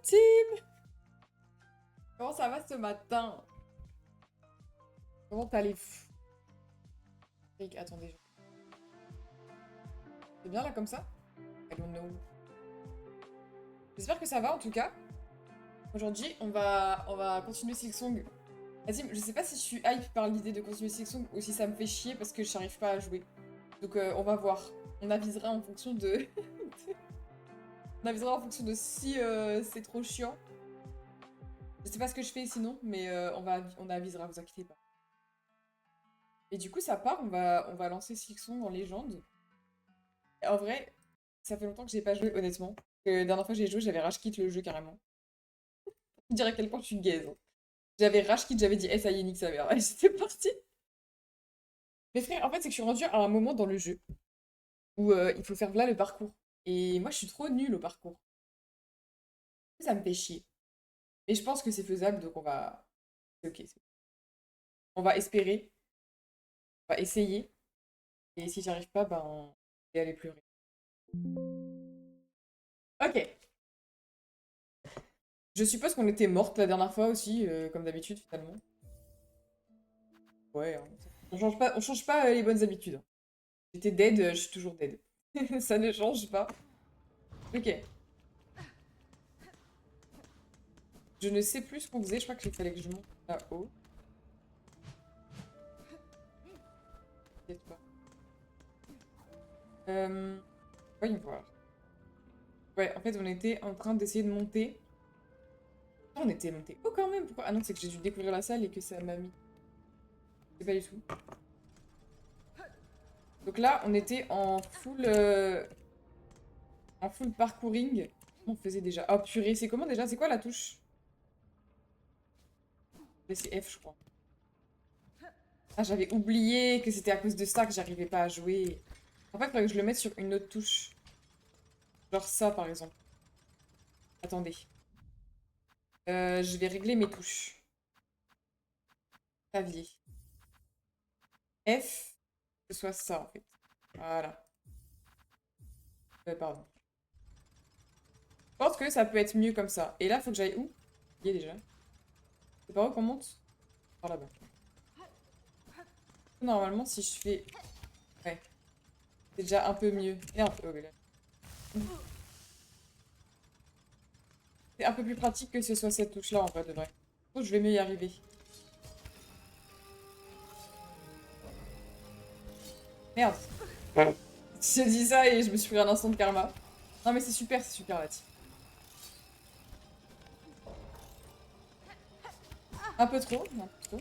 team! Comment ça va ce matin? Comment allez-vous? Attendez. C'est bien là comme ça? I don't know. J'espère que ça va en tout cas. Aujourd'hui, on va continuer Silksong. Vas-y, je sais pas si je suis hype par l'idée de continuer Silksong ou si ça me fait chier parce que je n'arrive pas à jouer. Donc on va voir. On avisera en fonction de... On avisera en fonction de si c'est trop chiant. Je sais pas ce que je fais sinon, mais on avisera, vous inquiétez pas. Et du coup, ça part, on va lancer Silksong en légende. Et en vrai, ça fait longtemps que j'ai pas joué, honnêtement. La dernière fois que j'ai joué, j'avais rage quit le jeu carrément. Je dirais à quel point je suis gaze. J'avais rage quit, j'avais dit, eh ça y est, nique sa mère. Et c'était parti. Mais frère, en fait, c'est que je suis rendue à un moment dans le jeu où il faut faire là le parcours. Et moi, je suis trop nulle au parcours. Ça me fait chier. Et je pense que c'est faisable, donc on va... C'est ok. On va espérer. On va essayer. Et si j'y arrive pas, ben... Je vais aller pleurer. Ok. Je suppose qu'on était morte la dernière fois aussi, comme d'habitude, finalement. Ouais, hein. On change pas les bonnes habitudes, hein. J'étais dead, je suis toujours dead. Ça ne change pas. Ok. Je ne sais plus ce qu'on faisait, je crois qu'il fallait que je monte là-haut. Peut-être pas. Voyons voir. Ouais, en fait, on était en train d'essayer de monter. Ah, on était monté haut quand même. Pourquoi? Ah non, c'est que j'ai dû découvrir la salle et que ça m'a mis. C'est pas du tout. Donc là, on était en full parcouring. Comment on faisait déjà? Oh purée, c'est comment déjà? C'est quoi la touche? C'est F, je crois. Ah, j'avais oublié que c'était à cause de ça que j'arrivais pas à jouer. En fait, il faudrait que je le mette sur une autre touche. Genre ça, par exemple. Attendez. Je vais régler mes touches. Clavier. F, que ce soit ça, en fait. Voilà. Pardon. Je pense que ça peut être mieux comme ça. Et là, faut que j'aille où? Il y est déjà. C'est par où qu'on monte? Par là-bas. Normalement, si je fais... Ouais. C'est déjà un peu mieux. Et un peu... C'est un peu plus pratique que ce soit cette touche-là, en vrai, de vrai. Je pense que je vais mieux y arriver. Merde. J'ai dit ça et je me suis pris un instant de karma. Non mais c'est super là. Un peu trop, un peu trop.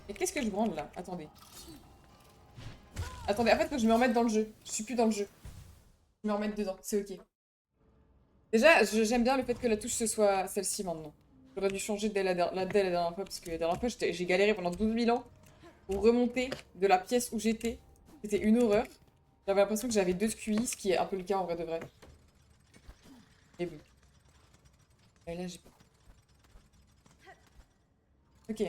Et qu'est-ce que je branle là? Attendez. Attendez, en fait, faut que je me remette dans le jeu. Je suis plus dans le jeu. Je me remette dedans, c'est ok. Déjà, j'aime bien le fait que la touche ce soit celle-ci maintenant. J'aurais dû changer dès la dernière fois parce que la dernière fois j'ai galéré pendant 12 000 ans pour remonter de la pièce où j'étais. C'était une horreur. J'avais l'impression que j'avais deux QI, ce qui est un peu le cas en vrai de vrai. Et bon. Et là, j'ai pas. Ok.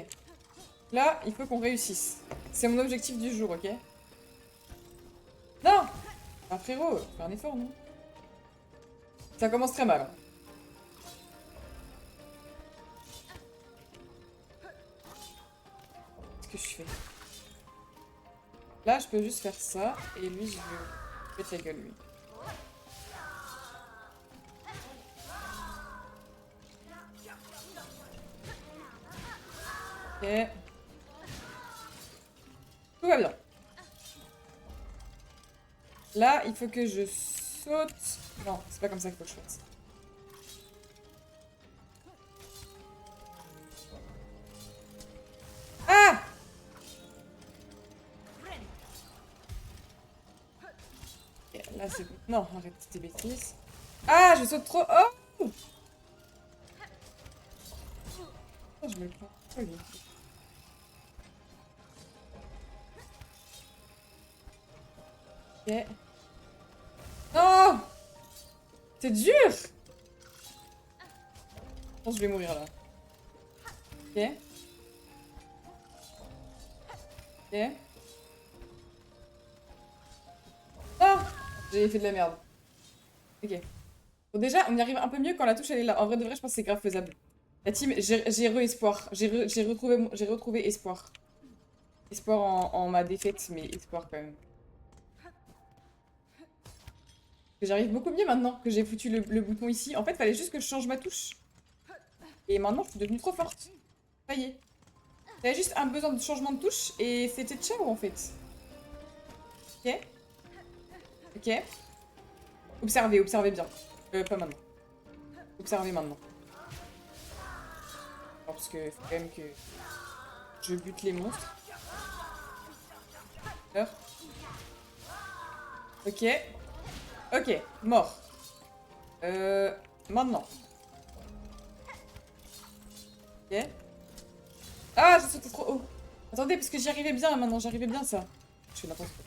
Là, il faut qu'on réussisse. C'est mon objectif du jour, ok? Non! Ah frérot, fais un effort, non? Ça commence très mal, hein. Qu'est-ce que je fais? Là, je peux juste faire ça, et lui, je vais péter la gueule, lui. Ok. Tout va bien. Là, il faut que je saute... Non, c'est pas comme ça qu'il faut que je fasse. Ah! Ok, là, c'est bon. Non, arrête tes bêtises. Ah, je saute trop... Oh! Oh, je me le prends. Oh, lui. Ok. Non! C'est dur! Je pense que je vais mourir, là. Ok. Ok. Ah! J'ai fait de la merde. Ok. Bon, déjà, on y arrive un peu mieux quand la touche elle est là. En vrai de vrai, je pense que c'est grave faisable. La team, j'ai re-espoir. J'ai retrouvé espoir. Espoir en ma défaite, mais espoir quand même. Que j'arrive beaucoup mieux maintenant que j'ai foutu le bouton ici. En fait, fallait juste que je change ma touche. Et maintenant, je suis devenue trop forte. Ça y est. J'avais juste un besoin de changement de touche et c'était ciao en fait. Ok. Ok. Observez, observez bien. Pas maintenant. Observez maintenant. Alors, parce que faut quand même que je bute les monstres. Meurs. Ok. Ok, mort. Maintenant. Ok. Ah, j'ai sauté trop haut. Attendez, parce que j'y arrivais bien maintenant, j'arrivais bien ça. Je fais n'importe quoi.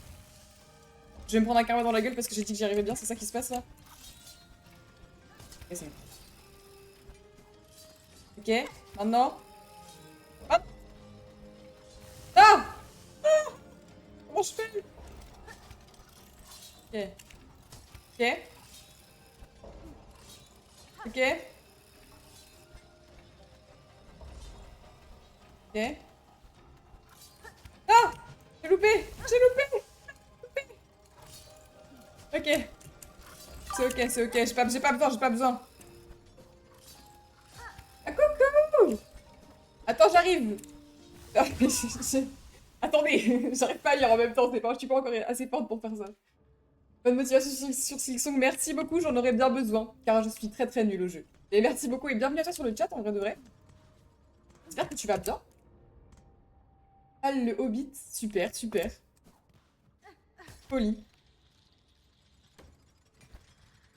Je vais me prendre un karma dans la gueule parce que j'ai dit que j'y arrivais bien, c'est ça qui se passe là? Ok, c'est bon. Ok, maintenant. Ah! Ah! Ah! Comment je fais? Ok. Ok. Ok. Ok. Ah! J'ai loupé! J'ai loupé! Ok. C'est ok, c'est ok. J'ai pas besoin, j'ai pas besoin. Ah, coucou! Attends, j'arrive! Attendez, j'arrive pas à lire en même temps, je suis pas encore assez forte pour faire ça. Bonne motivation sur Silksong, merci beaucoup, j'en aurais bien besoin, car je suis très très nulle au jeu. Et merci beaucoup et bienvenue à toi sur le chat, en vrai de vrai. J'espère que tu vas bien. Ah, le Hobbit, super, super. Poli.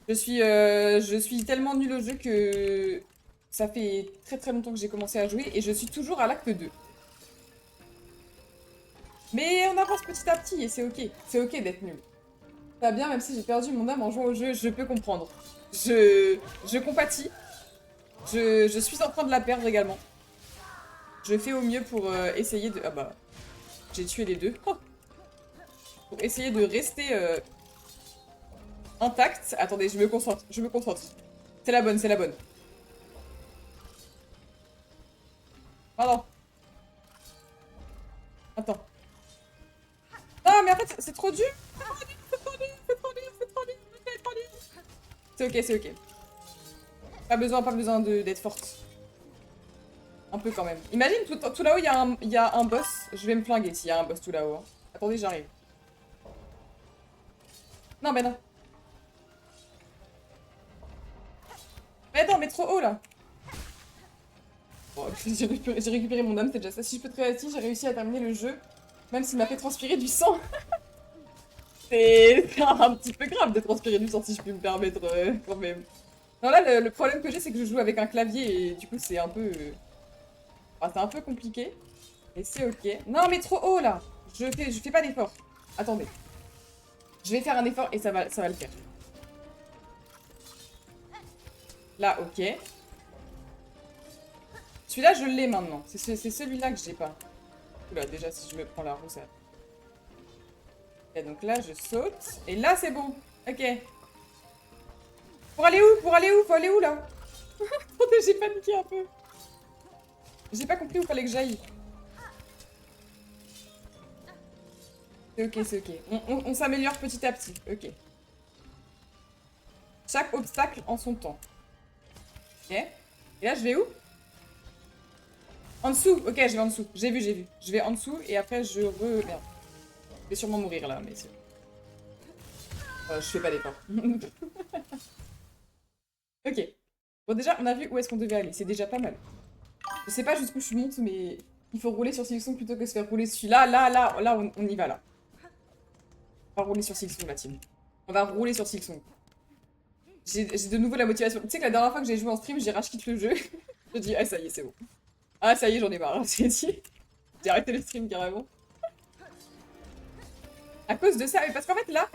Je suis tellement nulle au jeu que ça fait très très longtemps que j'ai commencé à jouer et je suis toujours à l'acte 2. Mais on avance petit à petit et c'est ok. C'est ok d'être nul. Ça va bien, même si j'ai perdu mon âme en jouant au jeu, je peux comprendre. Je compatis. Je suis en train de la perdre également. Je fais au mieux pour essayer de... Ah bah, j'ai tué les deux. Pour essayer de rester intact. Attendez, je me concentre, je me concentre. C'est la bonne, c'est la bonne. Pardon. Attends. Non, mais en fait, c'est trop dur. C'est trop dur, c'est trop dur, c'est trop dur, c'est trop dur, c'est trop dur. C'est ok, c'est ok. Pas besoin d'être forte. Un peu quand même. Imagine, tout là-haut, il y a un boss. Je vais me flinguer s'il y a un boss tout là-haut. Hein. Attendez, j'arrive. Non, mais non. Mais attends, mais trop haut, là. Bon, j'ai récupéré mon âme, c'est déjà ça. Si je peux te réussir, j'ai réussi à terminer le jeu. Même s'il m'a fait transpirer du sang. C'est un petit peu grave de transpirer du sang, si je puis me permettre, quand même. Non, là, le problème que j'ai, c'est que je joue avec un clavier et du coup, c'est un peu... Enfin, c'est un peu compliqué. Et c'est ok. Non, mais trop haut, là. Je fais pas d'effort. Attendez. Je vais faire un effort et ça va le faire. Là, ok. Celui-là, je l'ai maintenant. C'est celui-là que j'ai pas. Oula, déjà, si je me prends la roue, ça... Ok, donc là, je saute. Et là, c'est bon. Ok. Pour aller où? Pour aller où? Faut aller où, là? Attendez, j'ai paniqué un peu. J'ai pas compris où fallait que j'aille. C'est ok, c'est ok. On s'améliore petit à petit. Ok. Chaque obstacle en son temps. Ok. Et là, je vais où? En dessous. Ok, je vais en dessous. J'ai vu, j'ai vu. Je vais en dessous et après, je Merde. Je vais sûrement mourir, là, mais c'est... je fais pas d'effort. Ok. Bon, déjà, on a vu où est-ce qu'on devait aller. C'est déjà pas mal. Je sais pas jusqu'où je monte, mais il faut rouler sur Silksong plutôt que se faire rouler celui-là. Là, on y va, là. On va rouler sur Silksong, la team. On va rouler sur Silksong. J'ai de nouveau la motivation. Tu sais que la dernière fois que j'ai joué en stream, j'ai rage quitte le jeu. Je dis, ah, ça y est, c'est bon. Ah, ça y est, j'en ai marre. J'ai dit... J'ai arrêté le stream, carrément. À cause de ça, mais parce qu'en fait, là,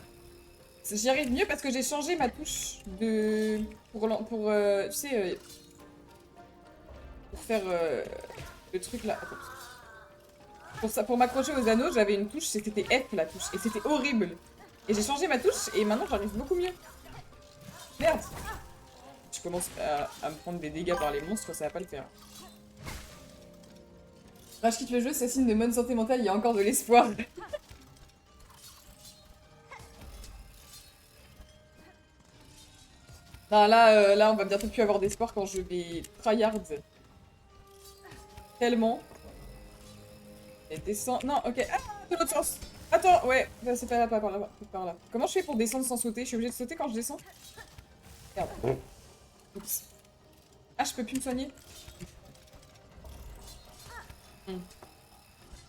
j'y arrive mieux parce que j'ai changé ma touche de... tu sais... pour faire le truc là. Pour m'accrocher aux anneaux, j'avais une touche, c'était F la touche. Et c'était horrible. Et j'ai changé ma touche et maintenant j'arrive beaucoup mieux. Merde. je commence à me prendre des dégâts par les monstres, ça va pas le faire. Rage quitte le jeu, c'est signe de bonne santé mentale, il y a encore de l'espoir. Non, là, on va bientôt plus avoir d'espoir quand je vais tryhard. Tellement. Et descend. Non, ok. Ah, de l'autre sens. Attends, ouais. C'est pas là, pas par là, pas par là. Comment je fais pour descendre sans sauter? Je suis obligée de sauter quand je descends? Merde. Oups. Ah, je peux plus me soigner. Moi,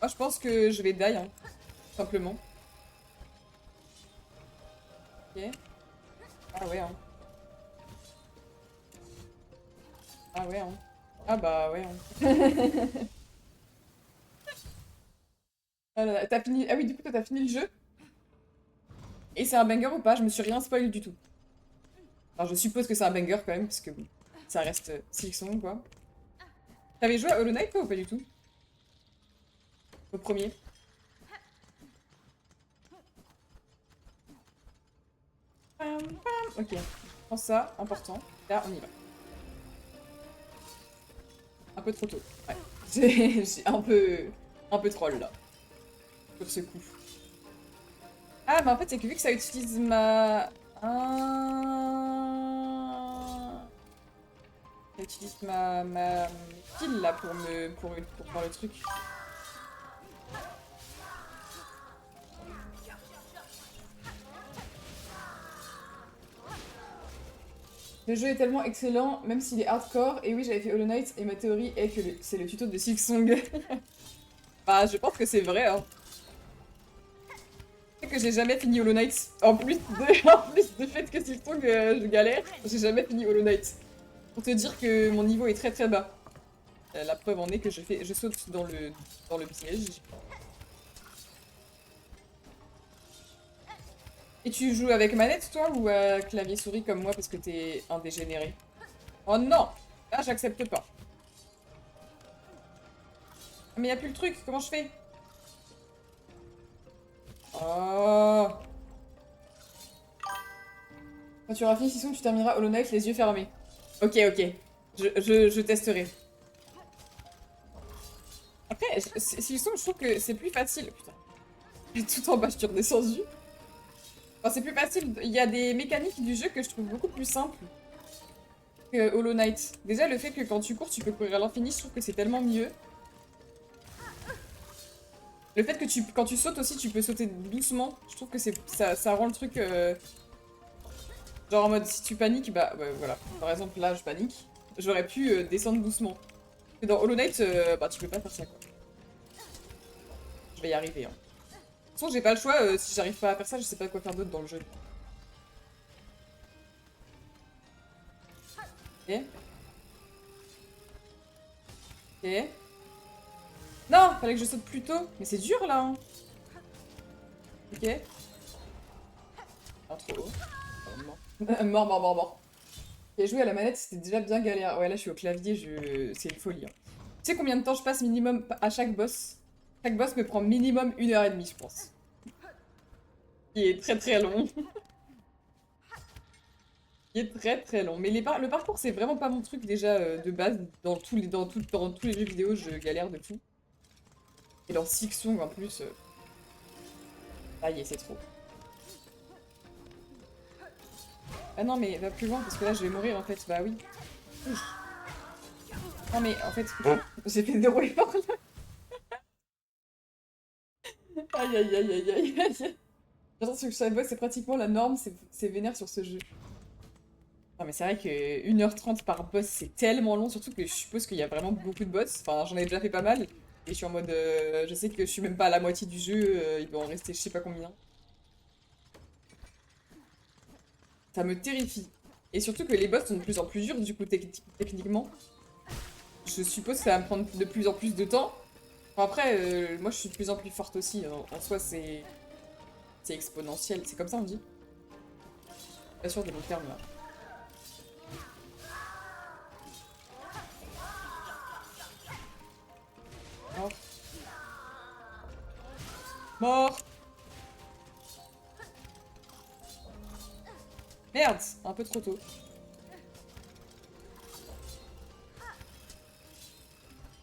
je pense que je vais die, hein. Simplement. Ok. Ah ouais, hein. Ah ouais, hein. Ah bah ouais, hein. Ah, là là, t'as fini... Ah oui, du coup, toi, t'as fini le jeu? Et c'est un banger ou pas? Je me suis rien spoil du tout. Alors, je suppose que c'est un banger quand même, parce que bon, ça reste Silksong, quoi. T'avais joué à Hollow Knight, toi, ou pas du tout? Au premier? Pam, pam. Ok, je prends ça, important. Là, on y va. Un peu trop tôt, ouais. J'ai un peu troll, là, sur ce coup. Ah, mais en fait, c'est que vu que ça utilise ma... Ah... Ça utilise ma pile, là, pour faire le truc. Le jeu est tellement excellent, même s'il est hardcore. Et oui, j'avais fait Hollow Knight, et ma théorie est que c'est le tuto de Silksong. Bah, je pense que c'est vrai, hein. C'est que j'ai jamais fini Hollow Knight. En plus du fait que Silksong, je galère, j'ai jamais fini Hollow Knight. Pour te dire que mon niveau est très très bas. La preuve en est que je saute dans le piège. Et tu joues avec manette, toi, ou clavier souris comme moi, parce que t'es un dégénéré? Oh non! Là, j'accepte pas. Ah, mais y a plus le truc, comment je fais? Oh! Quand tu auras fini Silksong, tu termineras Hollow Knight les yeux fermés. Ok, ok. Je testerai. Après, Silksong, je trouve que c'est plus facile. Putain. Tout en bas, je suis redescendue. Enfin, c'est plus facile. Il y a des mécaniques du jeu que je trouve beaucoup plus simples que Hollow Knight. Déjà, le fait que quand tu cours, tu peux courir à l'infini, je trouve que c'est tellement mieux. Le fait que quand tu sautes aussi, tu peux sauter doucement. Je trouve que ça rend le truc... genre en mode, si tu paniques, bah ouais, voilà. Par exemple, là, je panique. J'aurais pu descendre doucement. Et dans Hollow Knight, bah tu peux pas faire ça, quoi. Je vais y arriver, hein. De toute façon, j'ai pas le choix. Si j'arrive pas à faire ça, je sais pas quoi faire d'autre dans le jeu. Ok. Ok. Non, fallait que je saute plus tôt. Mais c'est dur, là, hein. Ok. Ah, trop haut. Mort, mort, mort, mort. Et jouer à la manette, c'était déjà bien galère. Ouais, là, je suis au clavier, c'est une folie, hein. Tu sais combien de temps je passe minimum à chaque boss? Chaque boss me prend minimum 1h30, je pense. Qui est très très long. Qui est très très long. Mais le parcours, c'est vraiment pas mon truc déjà de base. Dans tous les jeux vidéo, je galère de fou. Et dans Silksong en plus. Ça y est, c'est trop. Ah non, mais va plus loin parce que là, je vais mourir en fait. Bah oui. Ouf. Non, mais en fait, j'ai fait 0 effort là. Aïe aïe aïe aïe aïe aïe. Attention que chaque boss, c'est pratiquement la norme, c'est vénère sur ce jeu. Non mais c'est vrai que 1h30 par boss, c'est tellement long, surtout que je suppose qu'il y a vraiment beaucoup de boss. Enfin, j'en ai déjà fait pas mal, et je suis en mode... je sais que je suis même pas à la moitié du jeu, il doit en rester je sais pas combien. Ça me terrifie. Et surtout que les boss sont de plus en plus durs, du coup, techniquement. Je suppose que ça va me prendre de plus en plus de temps. Bon, après, moi je suis de plus en plus forte aussi, hein. En soi, c'est exponentiel. C'est comme ça on dit? Pas sûr de mon terme là. Mort. Mort. Merde, un peu trop tôt.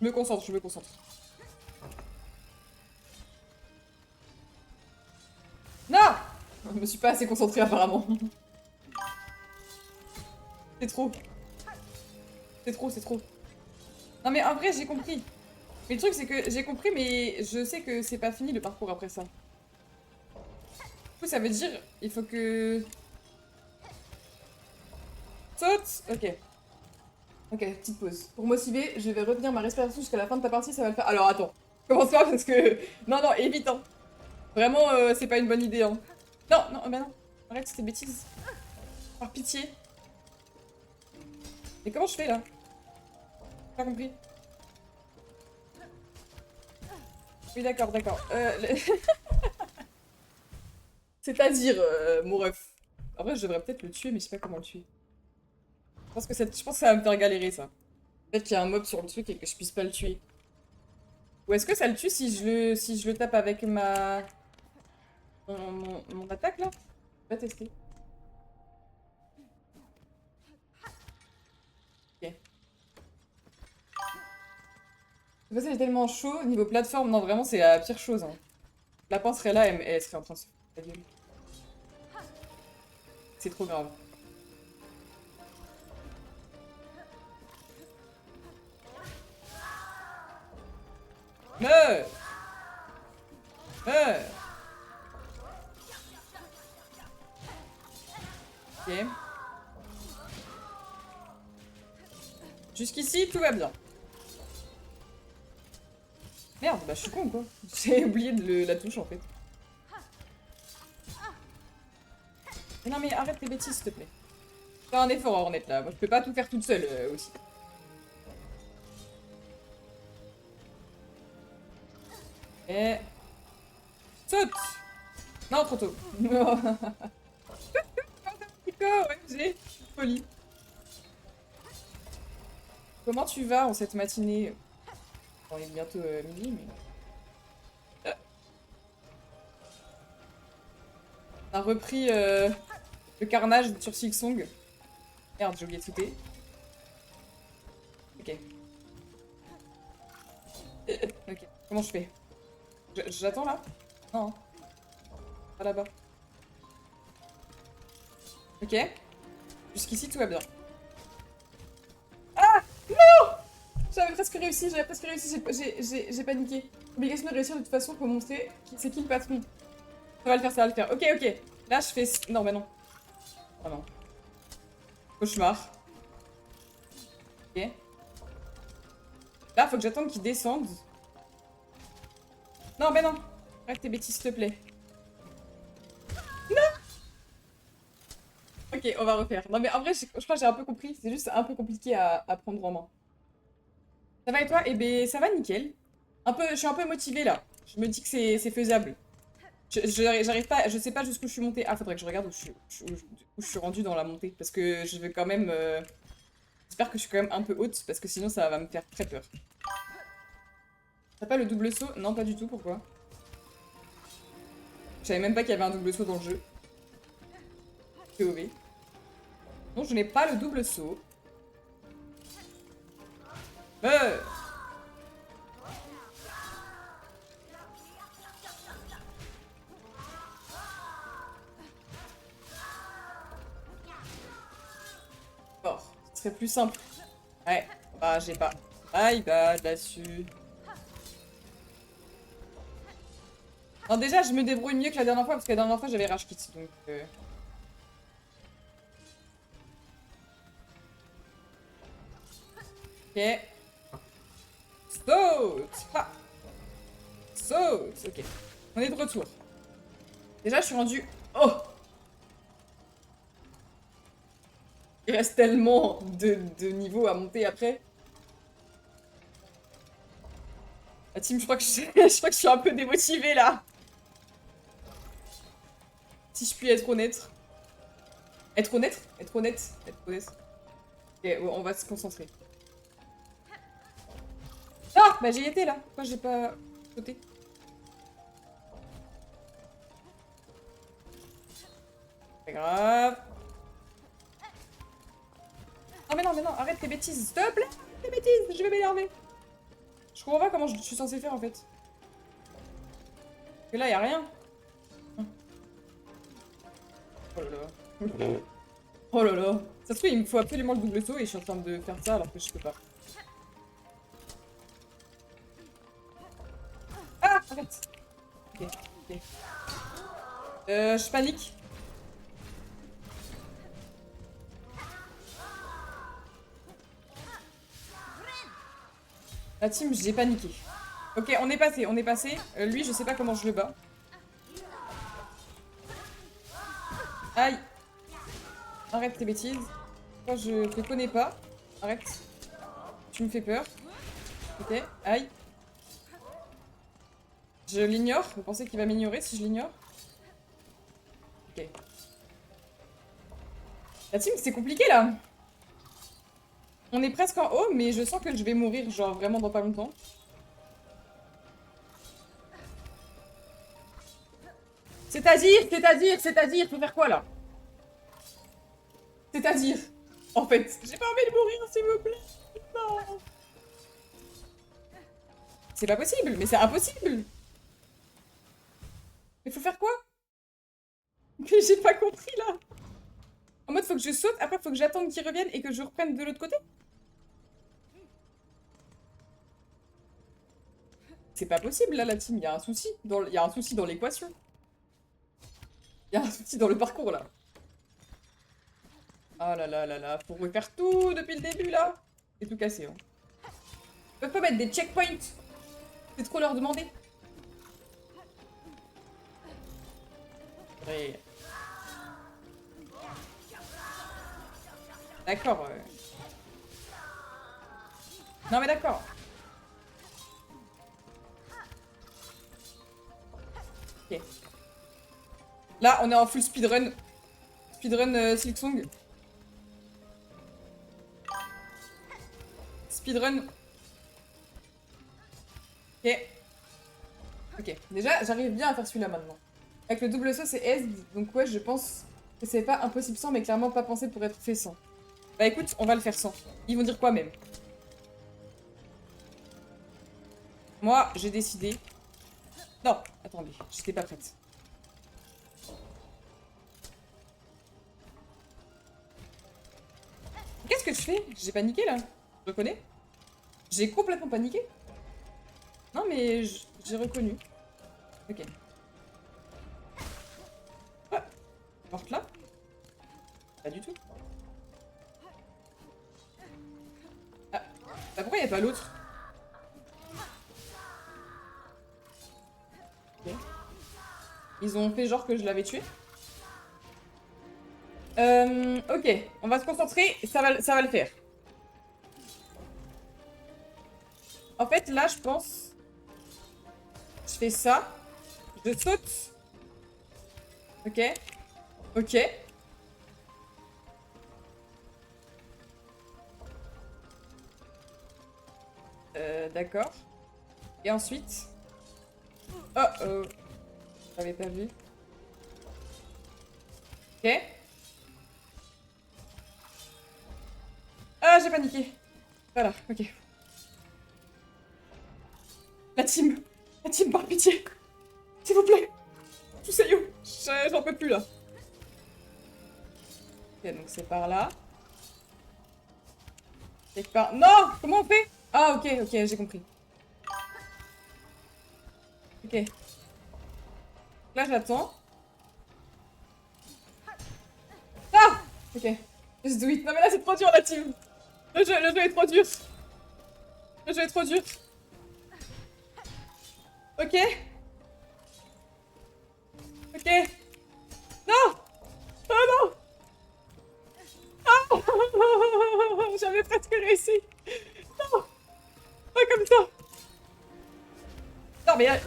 Je me concentre, je me concentre. Non! Je me suis pas assez concentrée apparemment. C'est trop. C'est trop, c'est trop. Non mais en vrai, j'ai compris. Mais le truc, c'est que j'ai compris, mais je sais que c'est pas fini le parcours après ça. Du coup, ça veut dire, il faut que... Saute! Ok. Ok, petite pause. Pour motiver, je vais retenir ma respiration jusqu'à la fin de ta partie, ça va le faire. Alors attends, commence pas parce que... Non, non, évite, hein. Vraiment, c'est pas une bonne idée, hein. Non, non, bah non. Arrête ces bêtises. Par pitié. Mais comment je fais, là? J'ai pas compris. Oui, d'accord, d'accord. C'est-à-dire, mon ref. En vrai, je devrais peut-être le tuer, mais je sais pas comment le tuer. Je pense que ça va me faire galérer, ça. Peut-être qu'il y a un mob sur le truc et que je puisse pas le tuer. Ou est-ce que ça le tue si je le tape avec ma... Mon attaque, là? On va tester. Ok. Le passage est tellement chaud, niveau plateforme, non, vraiment, c'est la pire chose, hein. La pince serait là, elle serait en train de se foutre la gueule. C'est trop grave. Meurs! Meurs! Ok. Jusqu'ici, tout va bien. Merde, bah je suis con quoi. J'ai oublié de la touche en fait. Mais non mais arrête tes bêtises s'il te plaît. Fais un effort Ornette là, moi je peux pas tout faire toute seule aussi. Et... Saute! Non, trop tôt. Non. Nico, OMG, folie. Comment tu vas en cette matinée? On est bientôt midi mais... On a repris le carnage sur Silksong. Merde, j'ai oublié de sauter. Ok. Ok, comment je fais? J'attends là? Non. Hein. Pas là-bas. Ok. Jusqu'ici, tout va bien. Ah! Non! J'avais presque réussi, j'ai paniqué. Obligation de réussir de toute façon pour montrer c'est qui le patron. Ça va le faire, ça va le faire. Ok, ok. Là, je fais... Non, bah non. Oh non. Cauchemar. Ok. Là, faut que j'attende qu'il descende. Non, bah non. Arrête tes bêtises, s'il te plaît. Ok, on va refaire. Non, mais en vrai, je crois que j'ai un peu compris. C'est juste un peu compliqué à prendre en main. Ça va et toi? Eh ben, ça va nickel. Je suis un peu motivée là. Je me dis que c'est faisable. J'arrive pas, je sais pas jusqu'où je suis montée. Ah, faudrait que je regarde où je suis rendue dans la montée. Parce que je vais quand même... J'espère que je suis quand même un peu haute, parce que sinon ça va me faire très peur. T'as pas le double saut? Non, pas du tout, pourquoi? Je savais même pas qu'il y avait un double saut dans le jeu. POV. Non, je n'ai pas le double saut. Fort. Ce serait plus simple. Ouais, bah j'ai pas. Aïe, bah là-dessus. Non, déjà, je me débrouille mieux que la dernière fois, parce que la dernière fois, j'avais rage quit, donc... Ok. Saute! Ha! Saute! Ok. On est de retour. Déjà, je suis rendue... Oh! Il reste tellement de niveaux à monter après. La team, je crois que je crois que je suis un peu démotivée, là. Si je puis être honnête. Être honnête? Être honnête? Être honnête. Ok, ouais, on va se concentrer. Ah! Bah j'y étais, là. Pourquoi j'ai pas sauté? Pas grave. Non mais non, arrête tes bêtises, s'il te plaît! Tes bêtises, je vais m'énerver. Je comprends pas comment je suis censée faire en fait. Parce que là, y a rien. Oh là là. Oh là là. Ça se trouve, il me faut absolument le double saut et je suis en train de faire ça alors que je peux pas. Ah, arrête. Ok, ok. Je panique. La team, j'ai paniqué. Ok, on est passé, on est passé. Lui, je sais pas comment je le bats. Aïe. Arrête tes bêtises. Moi, je te connais pas. Arrête. Tu me fais peur. Ok, aïe. Je l'ignore. Vous pensez qu'il va m'ignorer si je l'ignore? Ok. La team, c'est compliqué là. On est presque en haut, mais je sens que je vais mourir, genre vraiment dans pas longtemps. C'est-à-dire, faut faire quoi là? C'est-à-dire, en fait, j'ai pas envie de mourir, s'il vous plaît. Non. C'est pas possible, mais c'est impossible. Mais faut faire quoi? Mais j'ai pas compris là. En mode, faut que je saute, après faut que j'attende qu'il revienne et que je reprenne de l'autre côté? C'est pas possible là, la team, il y a un souci. Il y a un souci dans l'équation. Il y a un souci dans le parcours là. Oh là là là là, faut refaire tout depuis le début là. C'est tout cassé. Hein. Ils peuvent pas mettre des checkpoints. C'est trop leur demander. Ouais. D'accord. Non mais d'accord. Ok. Là, on est en full speedrun. Speedrun Silksong. Speedrun. Ok. Ok. Déjà, j'arrive bien à faire celui-là maintenant. Avec le double saut, c'est S. Donc ouais, je pense que c'est pas impossible sans, mais clairement pas pensé pour être fait sans. Bah écoute, on va le faire sans. Ils vont dire quoi même? Moi, j'ai décidé... Non, attendez, j'étais pas prête. Qu'est-ce que tu fais? J'ai paniqué là. Je reconnais? J'ai complètement paniqué. Non mais j'ai reconnu. Ok. Ah, porte là? Pas du tout. Ah, bah pourquoi y a pas l'autre? Ok. Ils ont fait genre que je l'avais tué. Ok, on va se concentrer, ça va le faire. En fait, là, je pense... Je fais ça. Je saute. Ok. Ok. D'accord. Et ensuite... Oh, j'avais pas vu. Ok. Ah, j'ai paniqué. Voilà, ok. La team. La team, par pitié. S'il vous plaît. Tout ça, yo. J'en peux plus, là. Ok, donc c'est par là. Quelque part... Non! Comment on fait? Ah, ok, ok, j'ai compris. Ok. Là, j'attends. Ah! Ok. Just do it. Non, mais là, c'est trop dur, la team. Le jeu est trop dur. Le jeu est trop dur. Ok. Ok. Non! Oh non! Ah! J'avais presque réussi. Non! Pas comme ça. Non, mais là...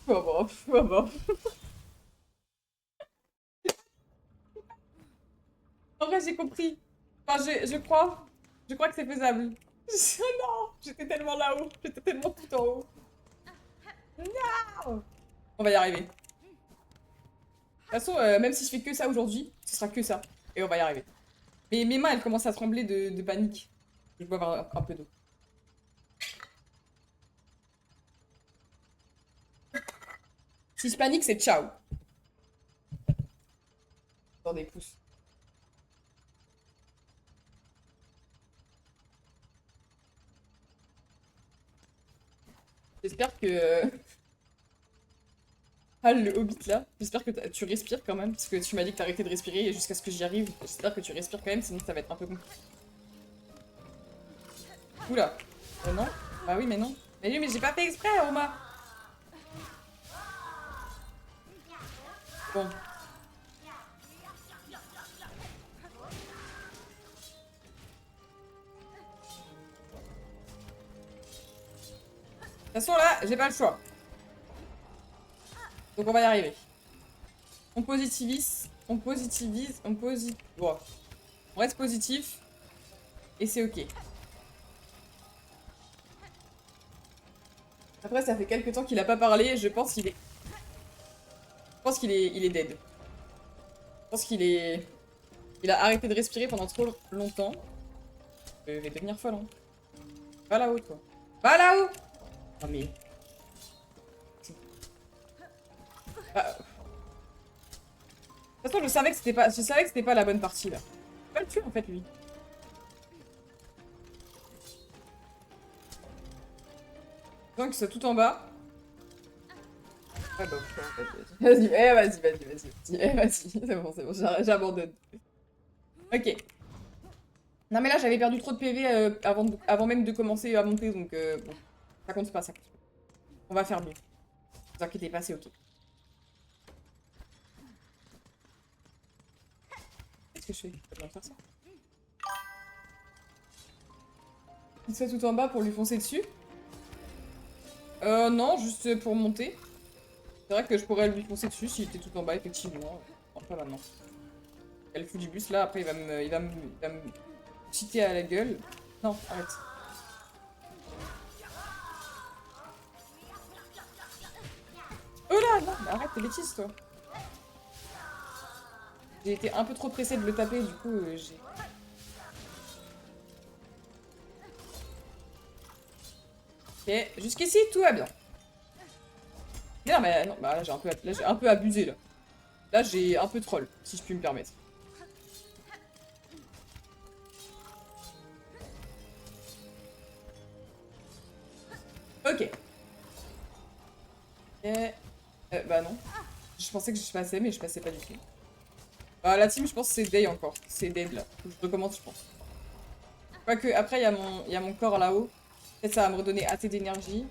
Bon. En vrai, j'ai compris. Enfin, je crois. Je crois que c'est faisable. Non! J'étais tellement là-haut. J'étais tellement tout en haut. Non! On va y arriver. De toute façon, même si je fais que ça aujourd'hui, ce sera que ça. Et on va y arriver. Mais mes mains, elles commencent à trembler de panique. Je dois avoir un peu d'eau. Si je panique, c'est ciao. Dans des pouces. J'espère que... Ah, le Hobbit là. J'espère que tu respires quand même, parce que tu m'as dit que t'arrêtais de respirer jusqu'à ce que j'y arrive. J'espère que tu respires quand même, sinon ça va être un peu compliqué. Oula. Non? Bah oui, mais non. Mais oui, mais j'ai pas fait exprès, Oma. Bon. De toute façon, là, j'ai pas le choix. Donc on va y arriver. On positivise, Bon. On reste positif. Et c'est ok. Après, ça fait quelques temps qu'il a pas parlé, je pense qu'il est... Je pense il est dead. Je pense qu'il est... Il a arrêté de respirer pendant trop longtemps. Je vais devenir folle, hein. Va là-haut, toi. Va là-haut! Non mais... Ah. De toute façon, je savais que c'était pas la bonne partie, là. Je vais pas le tuer, en fait, lui. Donc, c'est tout en bas. Ah bah, vas-y, vas-y, c'est bon, j'abandonne. Ok. Non mais là, j'avais perdu trop de PV avant même de commencer à monter, donc bon, ça compte pas, ça compte pas. On va faire mieux. Ne vous inquiétez pas, c'est ok. Qu'est-ce que je fais? Je dois faire ça. Il se fait tout en bas pour lui foncer dessus. Non, juste pour monter. C'est vrai que je pourrais lui foncer dessus s'il était tout en bas, effectivement. Non, pas maintenant. Elle fout du bus, là, après il va me cheater à la gueule. Non, arrête. Oh là, non, mais arrête tes bêtises, toi. J'ai été un peu trop pressée de le taper, du coup, j'ai... Ok, jusqu'ici, tout va bien. Non, mais non, bah là, j'ai un peu abusé, là. Là, j'ai un peu troll, si je puis me permettre. Ok. Et... bah non. Je pensais que je passais, mais je passais pas du tout. Bah, la team, je pense que c'est Day encore. C'est Dead, là. Faut que je recommence, je pense. Quoique, après, il y a mon corps là-haut. Peut-être ça va me redonner assez d'énergie.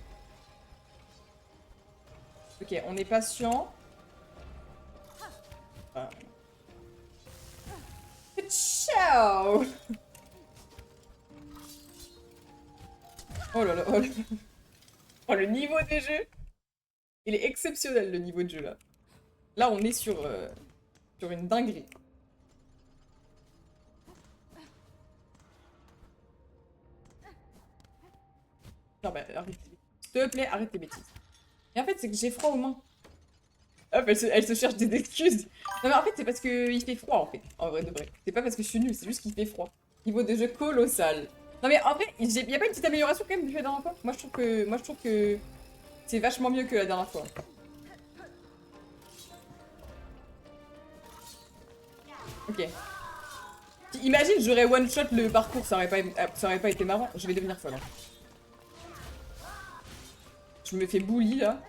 Ok, on est patient. Ah. Ciao! Oh là là, oh là là. Oh, le niveau des jeux! Il est exceptionnel, le niveau de jeu, là. Là, on est sur une dinguerie. Non, bah, arrête. S'il te plaît, arrête tes bêtises. Et en fait, c'est que j'ai froid aux mains. Hop, elle se cherche des excuses. Non, mais en fait, c'est parce qu'il fait froid, en fait. En vrai de vrai. C'est pas parce que je suis nulle, c'est juste qu'il fait froid. Niveau de jeu colossal. Non, mais en vrai, y a pas une petite amélioration quand même depuis la dernière fois? Moi, je trouve que c'est vachement mieux que la dernière fois. Ok. Imagine, j'aurais one-shot le parcours, ça aurait pas été marrant. Je vais devenir folle. Hein. Je me fais bully, là.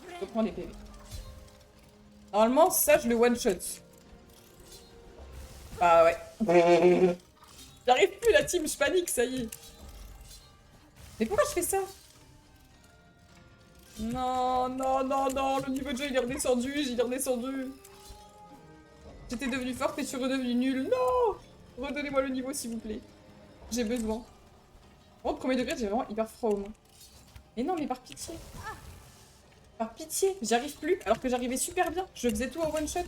Je reprends les PV. Normalement, ça, je le one-shot. Bah ouais. J'arrive plus, la team, je panique, ça y est. Mais pourquoi je fais ça? Non, non, non, non, le niveau de jeu, il est redescendu, il est redescendu. J'étais devenue forte et je suis redevenue nulle. Non! Redonnez-moi le niveau, s'il vous plaît. J'ai besoin. Bon, premier degré, j'ai vraiment hyper froid aux mains. Mais non, mais par pitié. Par pitié, j'y arrive plus, alors que j'arrivais super bien. Je faisais tout en one shot.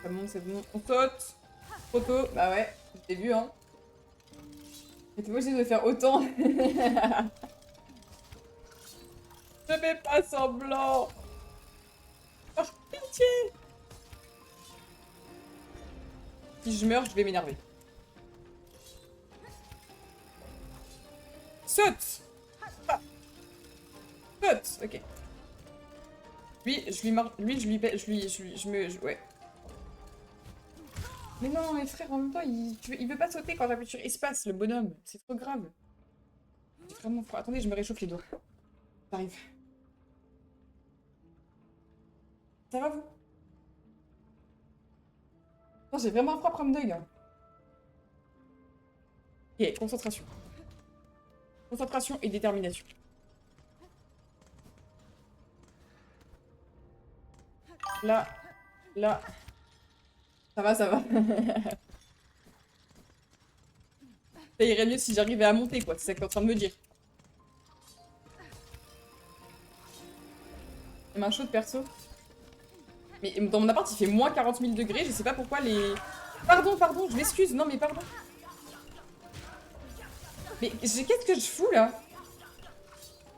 C'est bon, c'est bon. On saute. Trop tôt. Bah ouais, j'ai vu, hein. J'étais obligée de faire autant. Je fais pas semblant. Par pitié. Si je meurs, je vais m'énerver. Saute! Ah. Saute! Ok. Lui, je lui marre. Lui, ouais. Mais non, mes frères, en même temps, il veut pas sauter quand j'appuie sur espace, le bonhomme. C'est trop grave. C'est vraiment froid. Attendez, je me réchauffe les doigts. J'arrive. Ça va, vous? Non, j'ai vraiment un froid prendre d'œil, hein. Ok, concentration. Concentration et détermination. Là, là. Ça va, ça va. Ça irait mieux si j'arrivais à monter, quoi. C'est ça que t'es en train de me dire. Il m'a un chaud de perso. Mais dans mon appart, il fait moins 40 000 degrés. Je sais pas pourquoi les... Pardon, pardon, je m'excuse. Non, mais pardon. Mais qu'est-ce que je fous, là?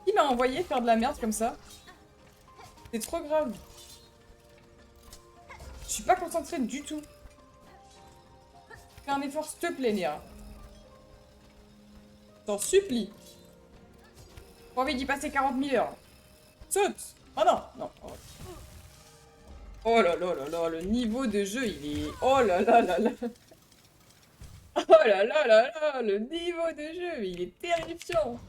Qui m'a envoyé faire de la merde comme ça? C'est trop grave. Je suis pas concentrée du tout. Fais un effort, s'il te plaît, Néa. T'en supplie. Pas envie d'y passer 40 000 heures. Saute! Oh non! Non. Oh là là là là, le niveau de jeu, il est... Oh là là là là. Oh là là là là, le niveau de jeu, il est terrifiant.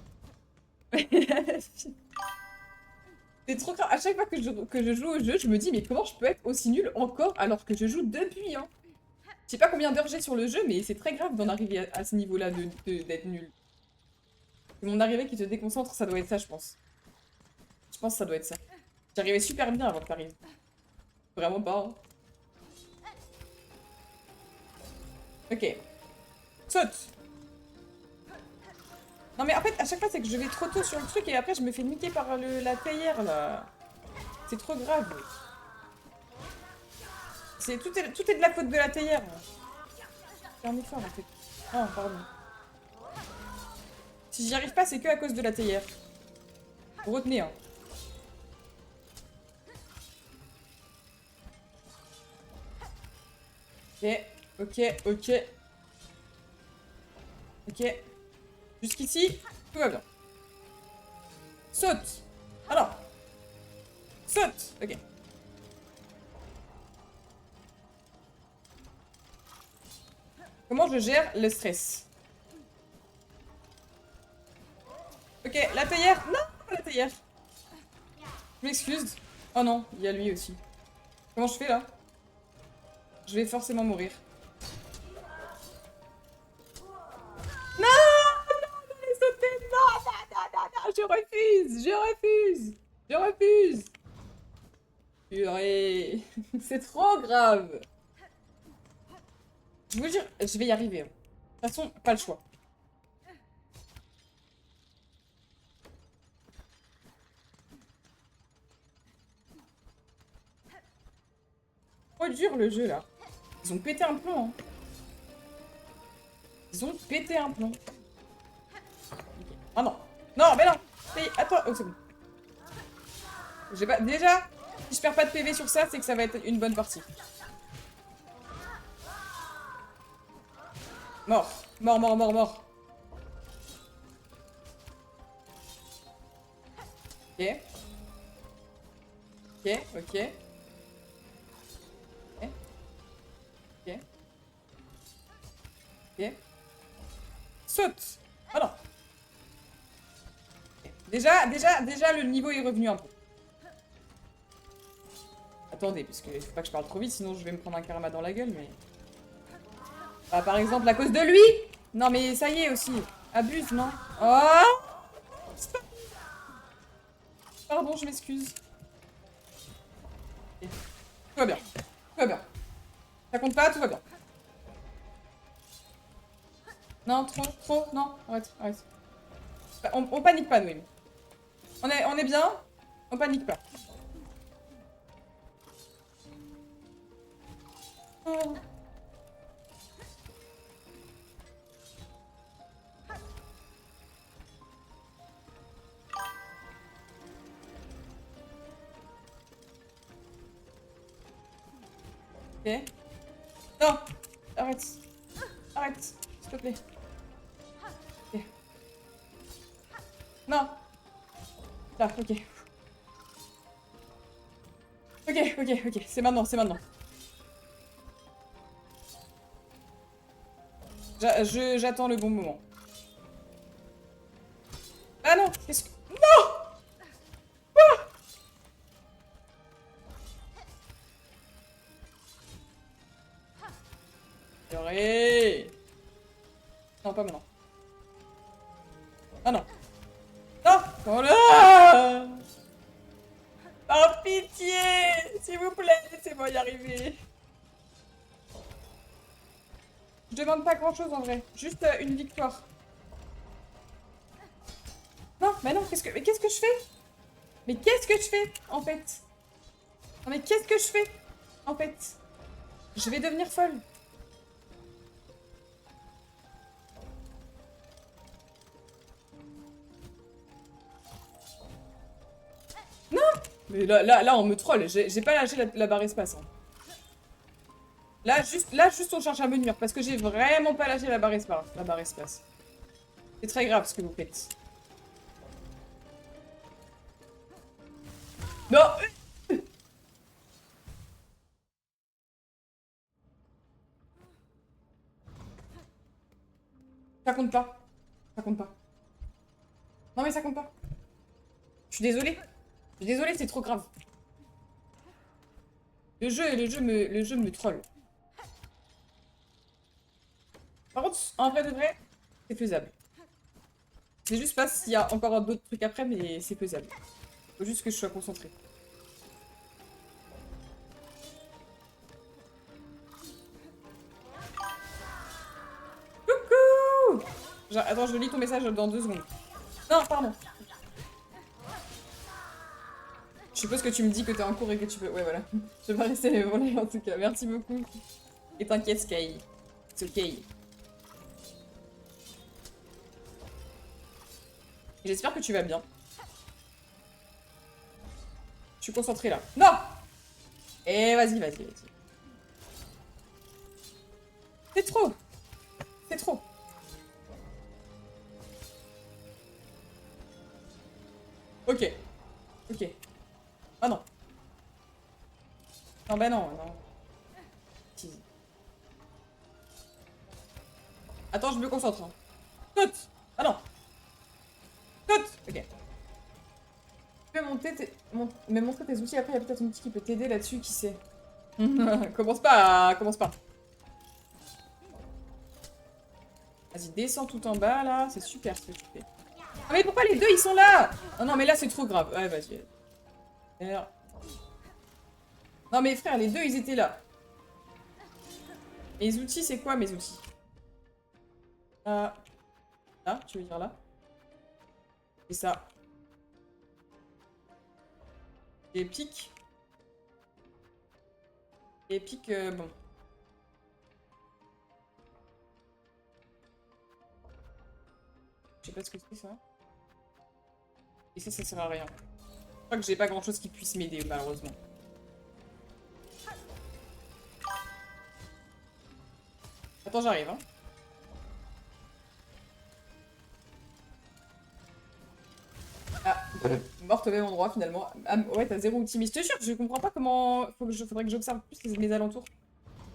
C'est trop grave. À chaque fois que je joue au jeu, je me dis, mais comment je peux être aussi nul encore alors que je joue depuis, hein? Je sais pas combien d'heures j'ai sur le jeu, mais c'est très grave d'en arriver à ce niveau-là d'être nul. C'est mon arrivée qui te déconcentre, ça doit être ça, je pense. Je pense que ça doit être ça. J'arrivais super bien avant que t'arrives. Vraiment pas, hein. Ok. Saute! Non mais en fait, à chaque fois, c'est que je vais trop tôt sur le truc et après, je me fais niquer par la théière, là. C'est trop grave. Tout est de la faute de la théière. Fais un effort, en fait. Oh, pardon. Si j'y arrive pas, c'est que à cause de la théière. Retenez, hein. Ok, ok, ok. Ok. Jusqu'ici, tout va bien. Saute! Alors! Saute! Ok. Comment je gère le stress? Ok, la théière! Non! La théière! Je m'excuse. Oh non, il y a lui aussi. Comment je fais, là? Je vais forcément mourir. Non! Non, je vais sauter! Non, non, non, non, non! Je refuse! Je refuse! Je refuse! Purée! C'est trop grave! Je vous jure, je vais y arriver, hein. De toute façon, pas le choix. Trop dur le jeu là. Ils ont pété un plomb, hein. Ils ont pété un plomb. Ah non. Non, mais non. Mais attends. Oh, c'est bon. J'ai pas... Déjà, si je perds pas de PV sur ça, c'est que ça va être une bonne partie. Mort. Mort, mort, mort, mort. Ok. Ok, ok. Ok. Ok. Ok. Saute. Ah non. Ok. Déjà, le niveau est revenu un peu. Attendez, parce que faut pas que je parle trop vite, sinon je vais me prendre un karma dans la gueule, mais... Ah, par exemple, à cause de lui? Non, mais ça y est aussi. Abuse, non? Oh! Pardon, je m'excuse. Ok. Tout va bien. Tout va bien. Ça compte pas, tout va bien. Non, trop, non. Arrête, arrête. On panique pas, Noémie. On est bien, on panique pas. Oh. Ok. Non. Oh. arrête. Arrête, s'il te plaît. Ok. Non. Là, ok. Ok, c'est maintenant, c'est maintenant. J'attends le bon moment. Ah non, qu'est-ce que... Purée. Non, pas maintenant. Ah non. Non. Voilà. Par pitié, s'il vous plaît, laissez-moi y arriver. Je demande pas grand-chose en vrai, juste une victoire. Non, mais non, mais qu'est-ce que je fais? Mais qu'est-ce que je fais, en fait? Non mais qu'est-ce que je fais, en fait? Je vais devenir folle. Non. Mais là, on me troll. J'ai pas lâché la barre espace. Hein. Là, juste, on cherche à me nuire. Parce que j'ai vraiment pas lâché la barre espace. C'est très grave ce que vous faites. Non. Ça compte pas. Ça compte pas. Non mais ça compte pas. Je suis désolée. Je suis désolée, c'est trop grave. Le jeu me troll. Par contre, en vrai de vrai, c'est faisable. C'est juste pas s'il y a encore d'autres trucs après, mais c'est faisable. Faut juste que je sois concentrée. Coucou! Attends, je lis ton message dans 2 secondes. Non, pardon. Je suppose que tu me dis que t'es en cours et que tu peux... Ouais, voilà. Je vais pas rester les volets en tout cas. Merci beaucoup. Et t'inquiète, Sky. C'est ok. J'espère que tu vas bien. Je suis concentrée là. Non! Et vas-y. C'est trop! C'est trop! Ok. Ah non. Non, bah non. Attends, je me concentre. Hein. Saute! Ah non! Saute! Ok. Tu peux me montrer tes outils après, il y a peut-être un outil qui peut t'aider là-dessus, qui sait. Commence pas. Vas-y, descends tout en bas, là. C'est super ce que tu fais. Ah mais pourquoi les deux, ils sont là? Oh non, mais là, c'est trop grave. Ouais, vas-y. Non mais frère, les deux, ils étaient là. Mes outils, c'est quoi, mes outils? Là, tu veux dire là? Et ça. Et pique. Et pique, bon. Je sais pas ce que c'est, ça. Et ça sert à rien. Je crois que j'ai pas grand-chose qui puisse m'aider, malheureusement. Attends, j'arrive, hein. Ah, morte au même endroit, finalement. Ah, ouais, t'as 0 outil. Mais je te jure, je comprends pas comment... Faudrait que j'observe plus mes alentours.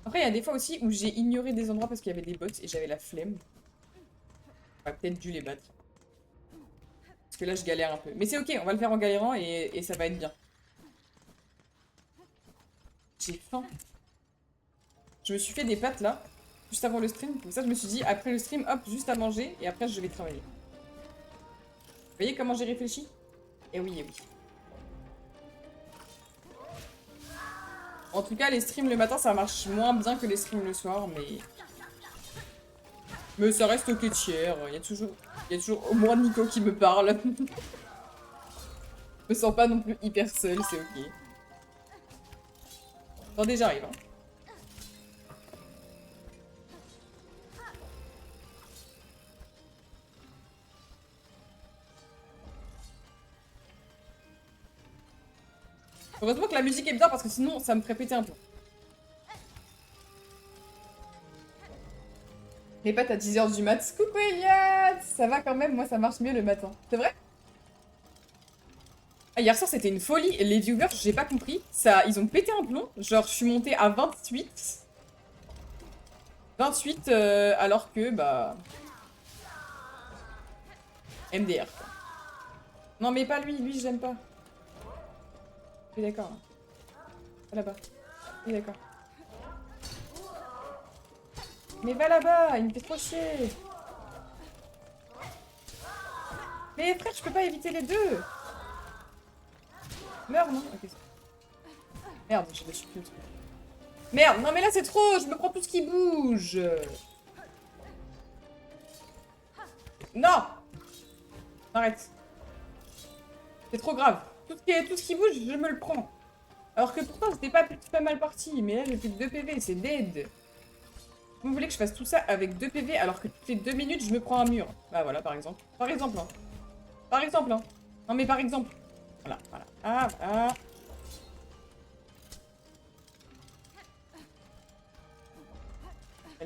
Après, il y a des fois aussi où j'ai ignoré des endroits parce qu'il y avait des bots et j'avais la flemme. J'aurais peut-être dû les battre. Parce que là, je galère un peu. Mais c'est ok, on va le faire en galérant et ça va être bien. J'ai faim. Je me suis fait des pâtes, là, juste avant le stream. Comme ça, je me suis dit, après le stream, hop, juste à manger et après, je vais travailler. Vous voyez comment j'ai réfléchi? Eh oui. En tout cas, les streams le matin, ça marche moins bien que les streams le soir, mais... Mais ça reste ok tiers. Il y a toujours au moins Nico qui me parle. Je me sens pas non plus hyper seule, c'est ok. Attendez, j'arrive. Hein. Heureusement que la musique est bien parce que sinon ça me ferait péter un peu. Les pâtes à 10h du mat. Coucou Eliade. Ça va quand même, moi ça marche mieux le matin. C'est vrai? Ah, hier soir c'était une folie. Les viewers, j'ai pas compris. Ça, ils ont pété un plomb. Genre, je suis montée à 28. 28, alors que, bah... MDR, quoi. Non, mais pas lui. Lui, j'aime pas. Oui, d'accord. Va là-bas. Oui, d'accord. Mais va là-bas, il me fait trop chier. Mais frère, je peux pas éviter les deux. Meurs, non? Ok. Merde, j'ai le truc. Merde, non mais là c'est trop, je me prends tout ce qui bouge. Non! Arrête. C'est trop grave. Tout ce qui bouge, je me le prends. Alors que pourtant, c'était pas mal parti. Mais là, j'ai plus que 2 PV, c'est dead. Vous voulez que je fasse tout ça avec 2 PV alors que toutes les 2 minutes, je me prends un mur? Bah voilà, par exemple. Par exemple, hein. Par exemple, hein. Non mais par exemple. Voilà, voilà. Ah, voilà.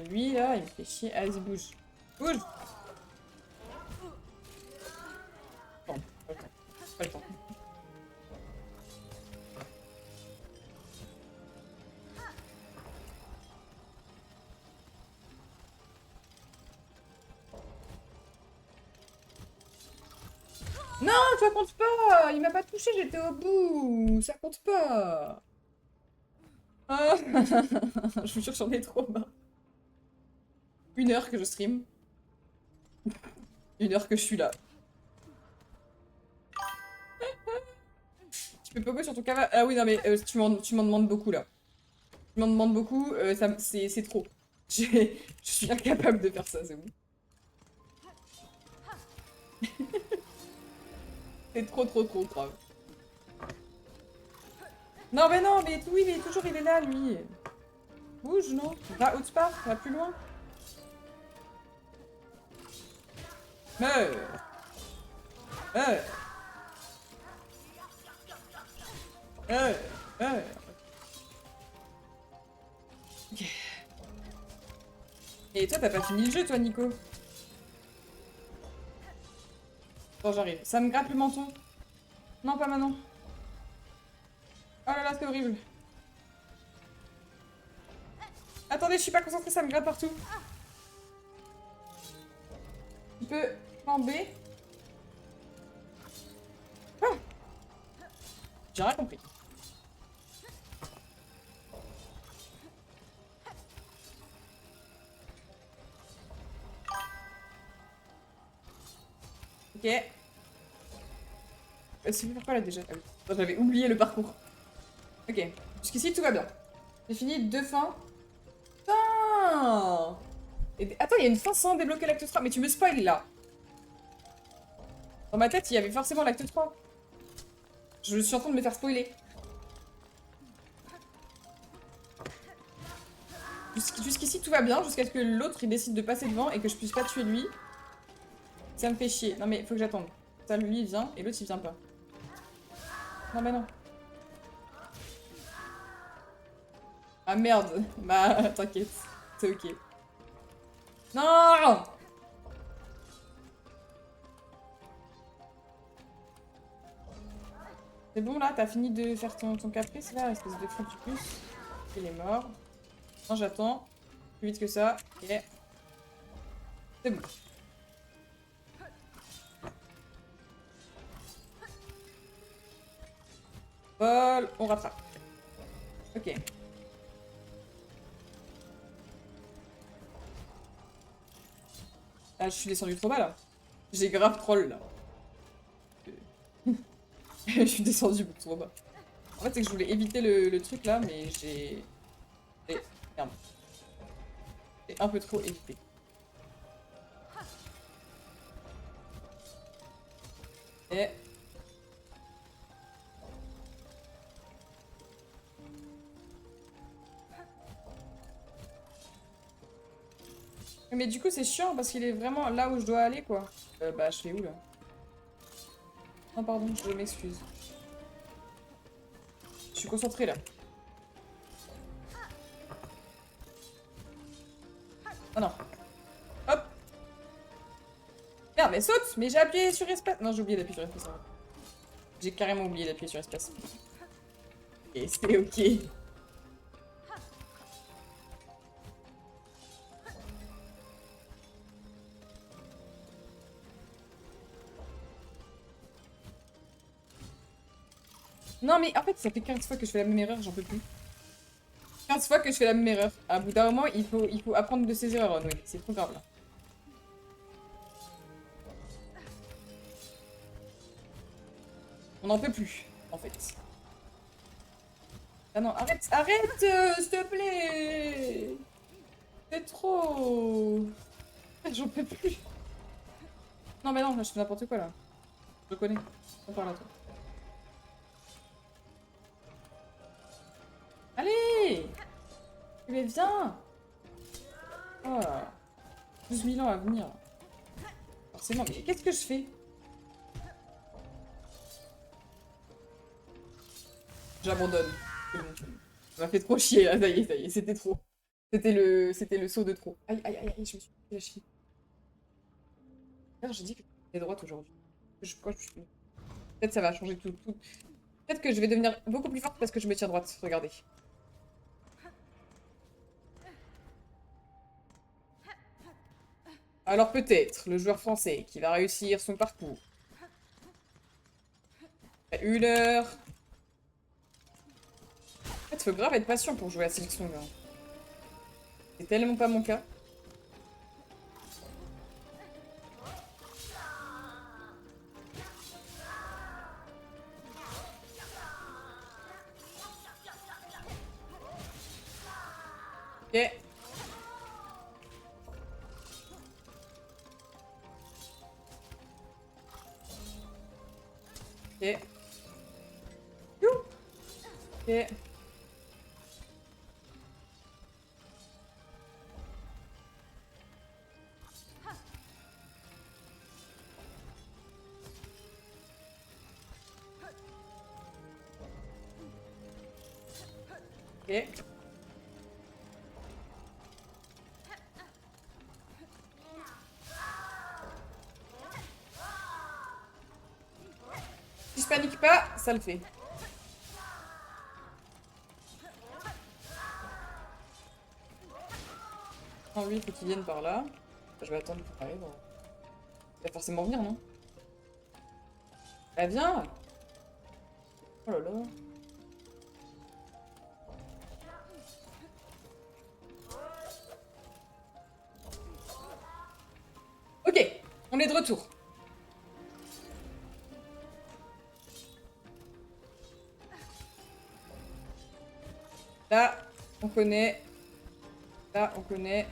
Lui, là, il me fait chier. Allez, bouge. Bouge! Bon, ok. Pas le temps. Non, ça compte pas! Il m'a pas touché, j'étais au bout! Ça compte pas! Ah. Je vous jure que j'en ai trop marre. 1 heure que je stream. 1 heure que je suis là. Tu peux pogo sur ton cava. Ah oui, non mais tu m'en demandes beaucoup là. Tu m'en demandes beaucoup, c'est trop. Je suis incapable de faire ça, c'est bon. C'est trop grave. Non, mais oui, mais toujours il est là, lui. Bouge, non? Va autre part, va plus loin. Meurs! Meurs! Meurs! Meurs! Ok. Et toi, t'as pas fini le jeu, toi, Nico? Bon, j'arrive. Ça me gratte le menton. Non, pas maintenant. Oh là là, c'est horrible. Attendez, je suis pas concentrée, ça me gratte partout. Tu peux m'ember. Ah, j'ai rien compris. Ok. C'est pour quoi là déjà? Ah oui. J'avais oublié le parcours. Ok. Jusqu'ici, tout va bien. J'ai fini 2 fins. Putain! Attends, il y a une fin sans débloquer l'acte 3. Mais tu me spoil là. Dans ma tête, il y avait forcément l'acte 3. Je suis en train de me faire spoiler. Jusqu'ici, tout va bien. Jusqu'à ce que l'autre il décide de passer devant et que je puisse pas tuer lui. Ça me fait chier. Non mais faut que j'attende. Ça, lui il vient et l'autre il vient pas. Non mais non. Ah merde. Bah t'inquiète. C'est ok. Non! C'est bon là, t'as fini de faire ton caprice là, espèce de fructipus. Il est mort. Non, j'attends. Plus vite que ça. Ok. C'est bon. Vol, on rattrape. Ok. Ah, je suis descendu trop bas là. J'ai grave troll là. Je suis descendu beaucoup trop bas. En fait, c'est que je voulais éviter le truc là, mais merde. J'ai un peu trop évité. Et... Mais du coup, c'est chiant parce qu'il est vraiment là où je dois aller, quoi. Bah, je fais où, là? Non, pardon, je m'excuse. Je suis concentrée, là. Oh non. Merde, mais saute! Mais j'ai appuyé sur espace. Non, j'ai oublié d'appuyer sur espace. J'ai carrément oublié d'appuyer sur espace. Et c'est ok. Non, mais en fait, ça fait 15 fois que je fais la même erreur, j'en peux plus. 15 fois que je fais la même erreur. À bout d'un moment, il faut apprendre de ses erreurs, oui. C'est trop grave, là. On n'en peut plus, en fait. Ah non, arrête, arrête, s'il te plaît! C'est trop! J'en peux plus. Non, mais non, là, je fais n'importe quoi, là. Je connais. On parle à toi. Allez! Mais viens! Oh, 12 000 ans à venir. Forcément, mais qu'est-ce que je fais? J'abandonne. C'est bon. Ça m'a fait trop chier, là, ça y est, c'était trop. C'était le saut de trop. Aïe, aïe, aïe, aïe, je me suis fait la cheville. D'ailleurs, j'ai dit que j'étais droite aujourd'hui. Pourquoi je suis... Peut-être ça va changer tout. Peut-être que je vais devenir beaucoup plus forte parce que je me tiens droite. Regardez. Alors peut-être le joueur français qui va réussir son parcours. À 1 heure. En fait, faut grave être patient pour jouer à Silk Song. Hein. C'est tellement pas mon cas. Ok. Ok. Ok. Ok. Si je panique pas, ça le fait. Non, lui, il faut qu'il vienne par là. Je vais attendre qu'il arrive. Il va forcément venir, non? Elle vient! Oh là là. Ok, on est de retour. Là, on connaît. Là, on connaît.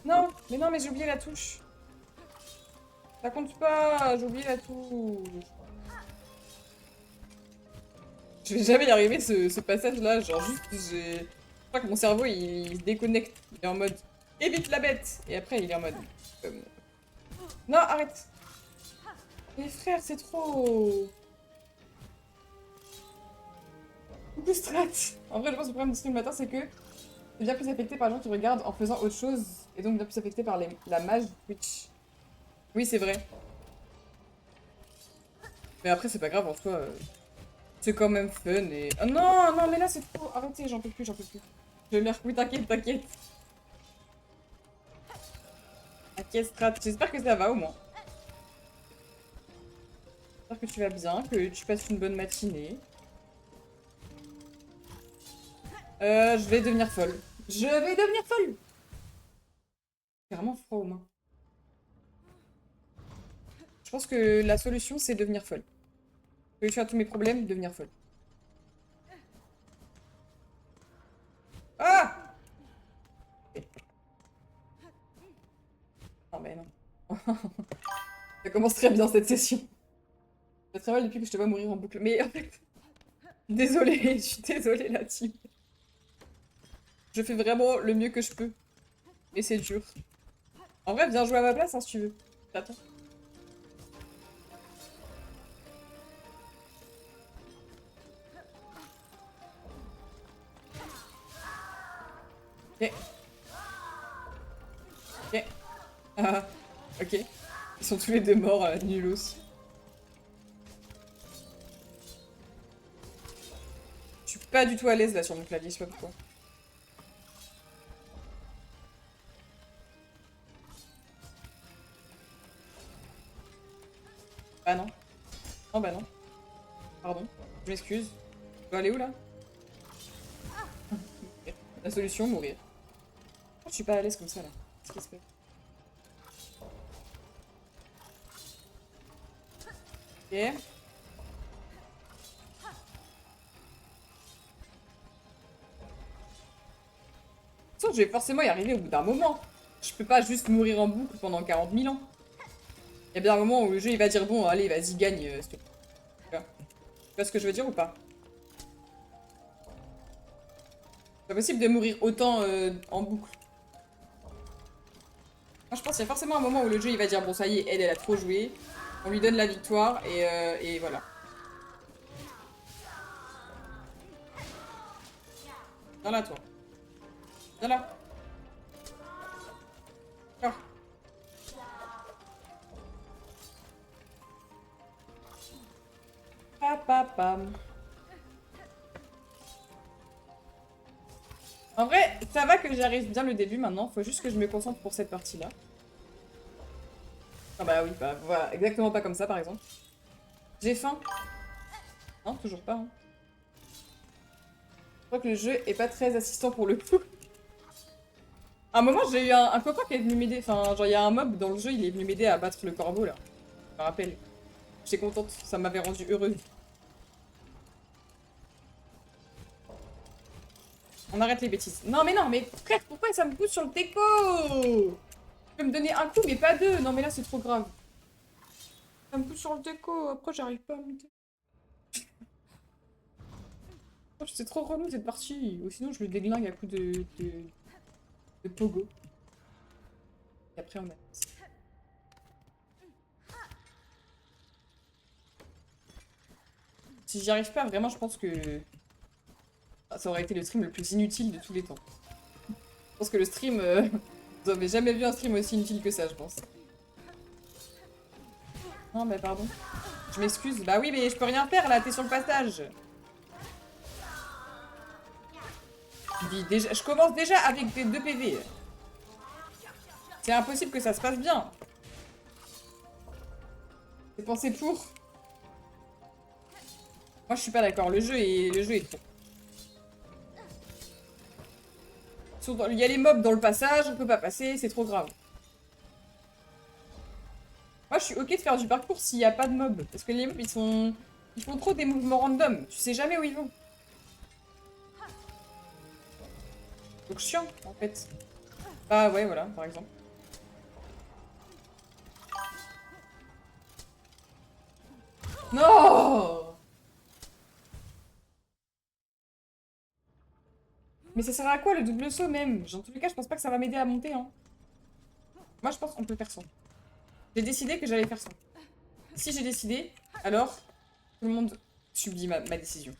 Non, mais j'ai oublié la touche. Ça compte pas, j'ai oublié la touche. Je vais jamais y arriver ce passage-là, genre juste, je crois que mon cerveau il se déconnecte, il est en mode évite la bête, et après il est en mode non arrête. Mais frère c'est trop. Coucou Strat. En vrai je pense que le problème de stream le matin c'est que c'est bien plus affecté par les gens qui regardent en faisant autre chose, et donc bien plus affecté par la mage Twitch. Oui c'est vrai. Mais après c'est pas grave en soi. C'est quand même fun et... Oh non, non, mais là c'est trop... Arrêtez, j'en peux plus, j'en peux plus. Je meurs, oui, t'inquiète, t'inquiète. T'inquiète, Strat, j'espère que ça va au moins. J'espère que tu vas bien, que tu passes une bonne matinée. Je vais devenir folle. Je vais devenir folle. J'ai vraiment froid aux mains. Je pense que la solution c'est devenir folle. Solution à tous mes problèmes, devenir folle. Ah! Non mais non. Ça commence très bien cette session. Je travaille depuis que je te vois mourir en boucle. Mais en fait... Désolée, je suis désolée la team. Je fais vraiment le mieux que je peux. Et c'est dur. En vrai, viens jouer à ma place hein, si tu veux. J'attends. Ok. Ok. Ah, ok. Ils sont tous les deux morts, nulos. Je suis pas du tout à l'aise là sur mon clavier, je sais pas pourquoi. Bah non. Non, bah non. Pardon. Je m'excuse. Je dois aller où là? La solution, mourir. Oh, je suis pas à l'aise comme ça là. Qu'est-ce qui se fait? Ok. Toute façon, je vais forcément y arriver au bout d'un moment. Je peux pas juste mourir en boucle pendant 40 000 ans. Il y a bien un moment où le jeu il va dire bon, allez, vas-y, gagne, s'il te plaît. Tu vois ce que je veux dire ou pas? C'est pas possible de mourir autant en boucle. Moi, je pense qu'il y a forcément un moment où le jeu il va dire bon, ça y est, elle a trop joué. On lui donne la victoire et voilà. Viens là, toi. Viens là. Ah. Pam. En vrai, ça va que j'arrive bien le début maintenant. Faut juste que je me concentre pour cette partie-là. Ah bah oui, bah voilà, exactement pas comme ça par exemple. J'ai faim. Non, toujours pas. Hein. Je crois que le jeu est pas très assistant pour le coup. À un moment, j'ai eu un copain qui est venu m'aider. Enfin, genre, il y a un mob dans le jeu, il est venu m'aider à battre le corbeau là. Je me rappelle. J'étais contente, ça m'avait rendue heureuse. On arrête les bêtises. Non, mais frère, pourquoi ça me pousse sur le déco? Tu peux me donner un coup, mais pas deux. Non, mais là, c'est trop grave. Ça me pousse sur le déco. Après, j'arrive pas à monter. Oh, c'est trop relou cette partie. Ou sinon, je le déglingue à coup de pogo. Et après, on a. Si j'y arrive pas, vraiment, je pense que ça aurait été le stream le plus inutile de tous les temps. Je pense que le stream... Vous avez jamais vu un stream aussi inutile que ça, je pense. Non, mais pardon. Je m'excuse. Bah oui, mais je peux rien faire, là, t'es sur le passage. Je commence déjà avec des 2 PV. C'est impossible que ça se passe bien. C'est pensé pour. Moi, je suis pas d'accord. Le jeu est trop. Il y a les mobs dans le passage, on peut pas passer, c'est trop grave. Moi, je suis ok de faire du parcours s'il y a pas de mobs. Parce que les mobs, ils font trop des mouvements random. Tu sais jamais où ils vont. Donc chiant, en fait. Bah ouais, voilà, par exemple. Non! Mais ça sert à quoi le double saut même? Dans tous les cas, je pense pas que ça va m'aider à monter, hein. Moi, je pense qu'on peut faire ça. J'ai décidé que j'allais faire ça. Si j'ai décidé, alors tout le monde subit ma décision.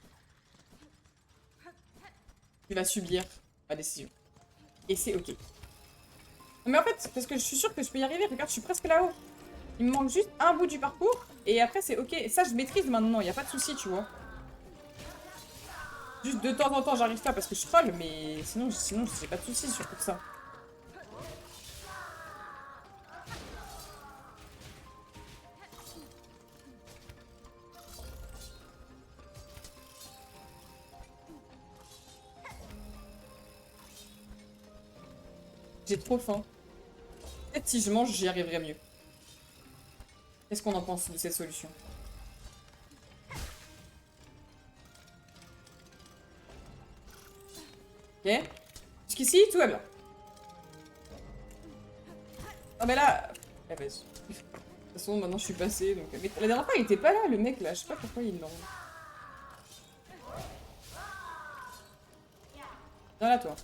Tu vas subir ma décision. Et c'est ok. Non, mais en fait, parce que je suis sûre que je peux y arriver. Regarde, je suis presque là-haut. Il me manque juste un bout du parcours. Et après, c'est ok. Et ça, je maîtrise maintenant. Il n'y a pas de souci, tu vois. Juste de temps en temps, j'arrive pas parce que je troll. Mais sinon j'ai pas de souci sur tout ça. J'ai trop faim. Peut-être si je mange, j'y arriverai mieux. Qu'est-ce qu'on en pense de cette solution? Ok. Jusqu'ici, tout va bien. Ah mais là... Eh, vas-y. De toute façon, maintenant je suis passée, donc... Mais la dernière fois, il était pas là, le mec, là. Je sais pas pourquoi il l'en... Viens là, toi.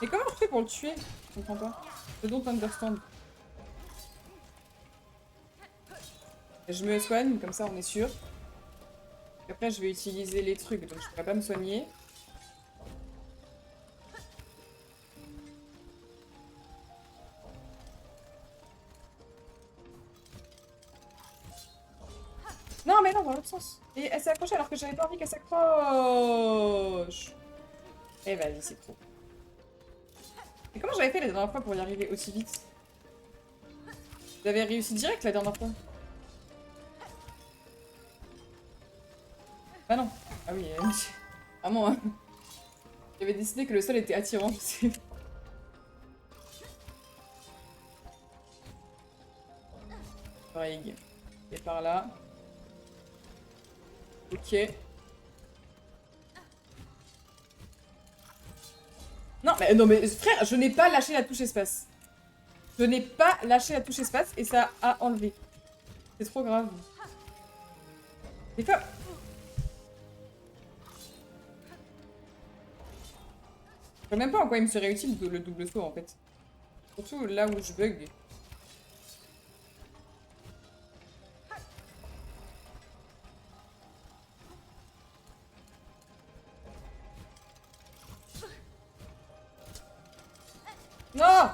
Mais comment je fais pour le tuer? Je comprends pas. Je don't understand. Je me soigne, comme ça on est sûr. Après, je vais utiliser les trucs, donc je pourrais pas me soigner. sens. Et elle s'est accrochée alors que j'avais pas envie qu'elle s'accroche. Eh vas-y, c'est trop. Et comment j'avais fait la dernière fois pour y arriver aussi vite? J'avais réussi direct la dernière fois. Ah non. Ah oui, ah non, hein. J'avais décidé que le sol était attirant, je sais. Pareil. Et par là. Ok. Non, mais frère, je n'ai pas lâché la touche espace. Je n'ai pas lâché la touche espace et ça a enlevé. C'est trop grave. Des fois... Je sais même pas en quoi il me serait utile le double saut en fait. Surtout là où je bug. Non!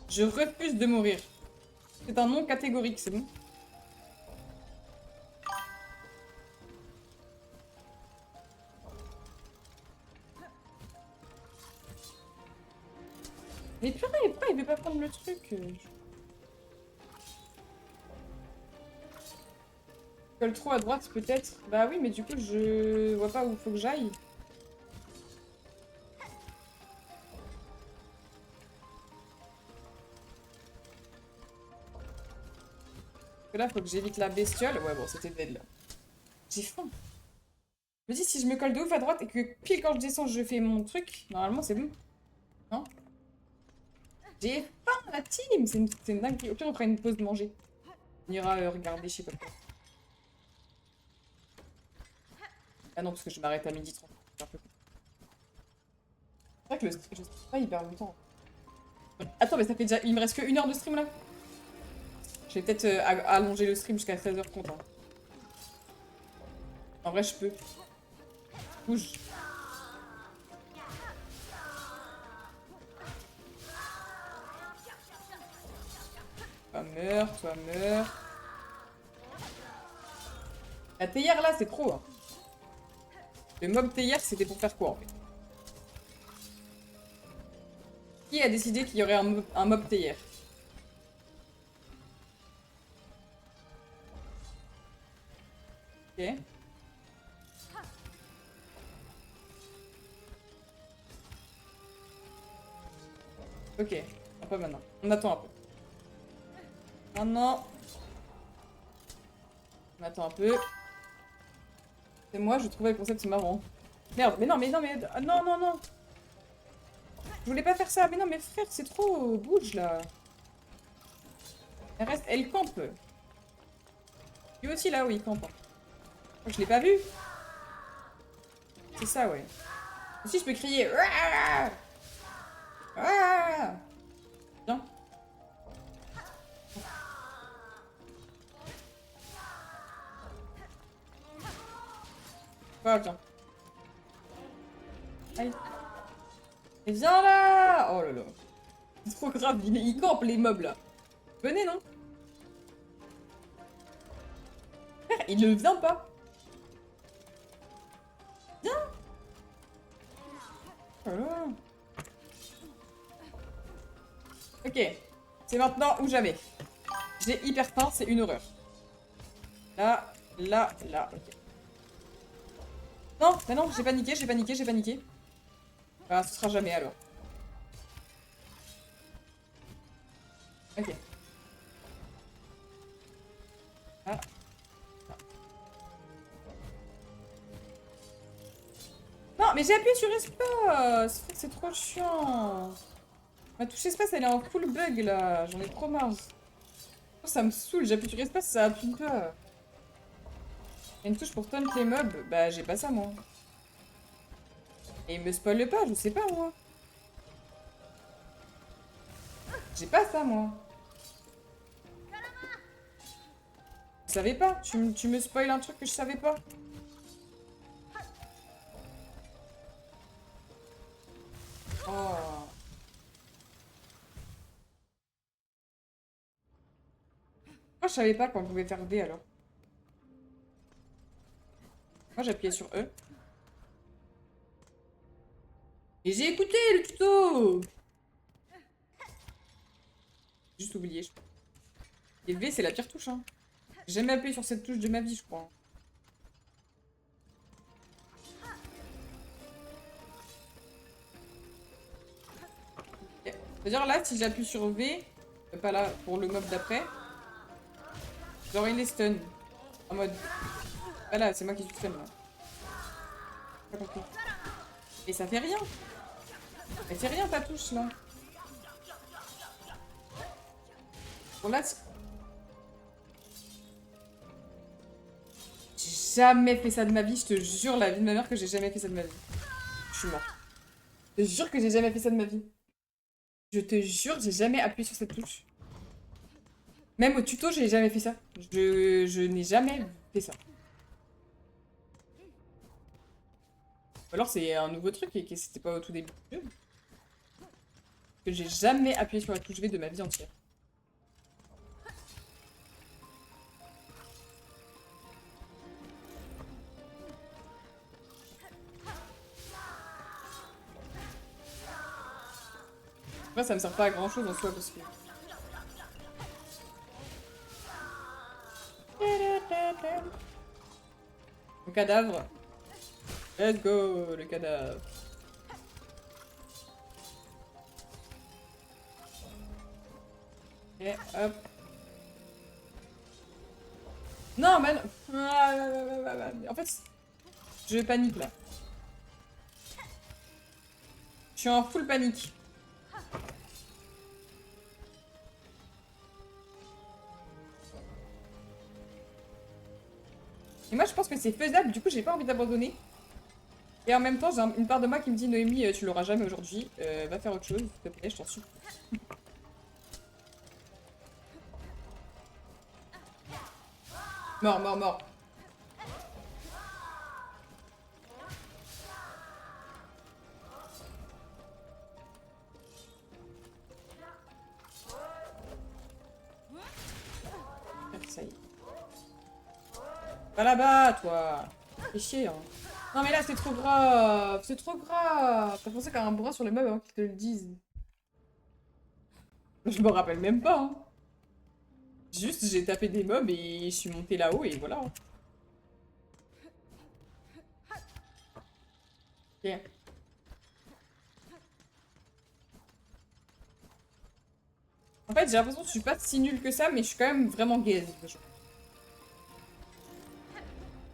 Je refuse de mourir. C'est un non catégorique, c'est bon? Mais purée, pourquoi il veut pas prendre le truc? Colle trop à droite peut-être? Bah oui, mais du coup je vois pas où faut que j'aille. Parce que là faut que j'évite la bestiole. Ouais bon, c'était dead là. J'ai faim. Je me dis si je me colle de ouf à droite et que pile quand je descends je fais mon truc, normalement c'est bon. Non? J'ai faim la team! C'est une dinguerie. Au pire on fera une pause de manger. On ira regarder, je sais pas quoi. Ah non, parce que je m'arrête à 12h30. C'est un peu con. C'est vrai que le stream, je stream pas hyper longtemps. Attends, mais ça fait déjà... Il me reste que 1 heure de stream là? Je vais peut-être allonger le stream jusqu'à 13h30. Hein. En vrai, je peux. Bouge. Toi meurs, toi meurs. La théière là, c'est trop. Hein. Le mob théière, c'était pour faire quoi en fait? Qui a décidé qu'il y aurait un mob théière? Ok. Ok. Un peu maintenant. On attend un peu. Maintenant. On attend un peu. C'est moi, je trouvais le concept marrant. Merde, mais non, mais non, mais... ah, non, non, non. Je voulais pas faire ça. Mais non, mais frère, c'est trop... Bouge, là. Elle reste... Elle campe. Lui aussi, là, où il campe. Oh, je l'ai pas vu. C'est ça, ouais. Aussi, je peux crier. Viens. Voilà, viens. Allez. Et viens là. Oh là là. C'est trop grave, il campe les mobs là. Venez, non? Frère, il ne vient pas. Viens. Oh là là. Ok. C'est maintenant ou jamais. J'ai hyper faim, c'est une horreur. Là, là, là. Ok. Non, mais non, j'ai paniqué, j'ai paniqué, j'ai paniqué. Ah, ce sera jamais alors. Ok. Ah. Non, mais j'ai appuyé sur espace. C'est trop chiant. Ma touche espace, elle est en full bug là. J'en ai trop marre. Ça me saoule, j'appuie sur espace, ça appuie pas. Il y a une touche pour taunt les mobs. Bah, j'ai pas ça moi. Et il me spoil pas, je sais pas moi. J'ai pas ça moi. Je savais pas. Tu me spoil un truc que je savais pas. Oh. savais pas qu'on pouvait faire V alors? Moi j'appuyais sur E. Et j'ai écouté le tuto! J'ai juste oublié, je crois. Et V c'est la pire touche, hein. J'ai jamais appuyé sur cette touche de ma vie, je crois. C'est-à-dire là, si j'appuie sur V, pas là, pour le mob d'après, j'aurai une stun. En mode... Ah là, c'est moi qui suis stun là. Pas compris. Et ça fait rien. Elle fait rien ta touche là. Bon là, j'ai jamais fait ça de ma vie, je te jure la vie de ma mère que j'ai jamais fait ça de ma vie. Je suis morte. Je te jure que j'ai jamais fait ça de ma vie. Je te jure, j'ai jamais appuyé sur cette touche. Même au tuto, j'ai jamais fait ça. Je n'ai jamais fait ça. Ou alors c'est un nouveau truc et que c'était pas au tout début du jeu. Que j'ai jamais appuyé sur la touche V de ma vie entière. Après, ça me sert pas à grand chose en soi parce que. Le cadavre. Let's go, le cadavre. Et hop. Non, man. En fait, je panique là. Je suis en full panique. Et moi, je pense que c'est faisable, du coup, j'ai pas envie d'abandonner. Et en même temps, j'ai une part de moi qui me dit Noémie, tu l'auras jamais aujourd'hui, va faire autre chose, s'il te plaît, je t'en supplie. Mort, mort, mort. Ça y est. Va là-bas, toi. Fais chier, hein. Non mais là, c'est trop grave. C'est trop grave. T'as pensé qu'à un bras sur le meuble avant qu'ils te le disent. Je me rappelle même pas, hein. Juste, j'ai tapé des mobs et je suis montée là-haut et voilà. Ok. En fait, j'ai l'impression que je suis pas si nulle que ça, mais je suis quand même vraiment gaze.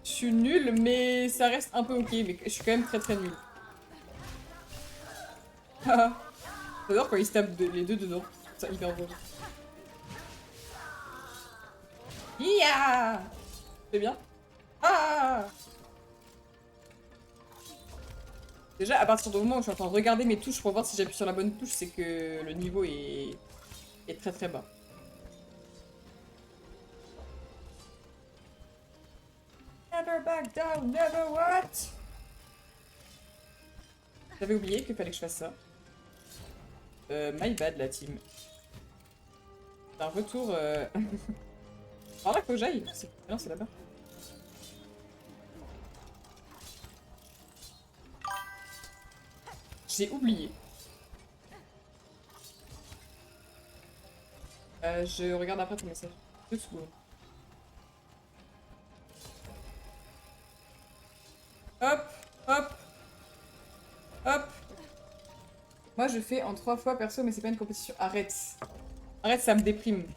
Je suis nulle, mais ça reste un peu ok, mais je suis quand même très très nulle. J'adore quand ils se tapent les deux dedans. C'est hyper drôle. Yeah! C'est bien. Ah! Déjà, à partir du moment où je suis en train de regarder mes touches pour voir si j'appuie sur la bonne touche, c'est que le niveau est très très bas. Never back down, never what? J'avais oublié qu'il fallait que je fasse ça. My bad, la team. C'est un retour... Par là, faut que j'aille. Non, c'est là-bas. J'ai oublié. Je regarde après ton message. 2 secondes. Hop, hop, hop. Moi, je fais en 3 fois perso, mais c'est pas une compétition. Arrête. Arrête, ça me déprime.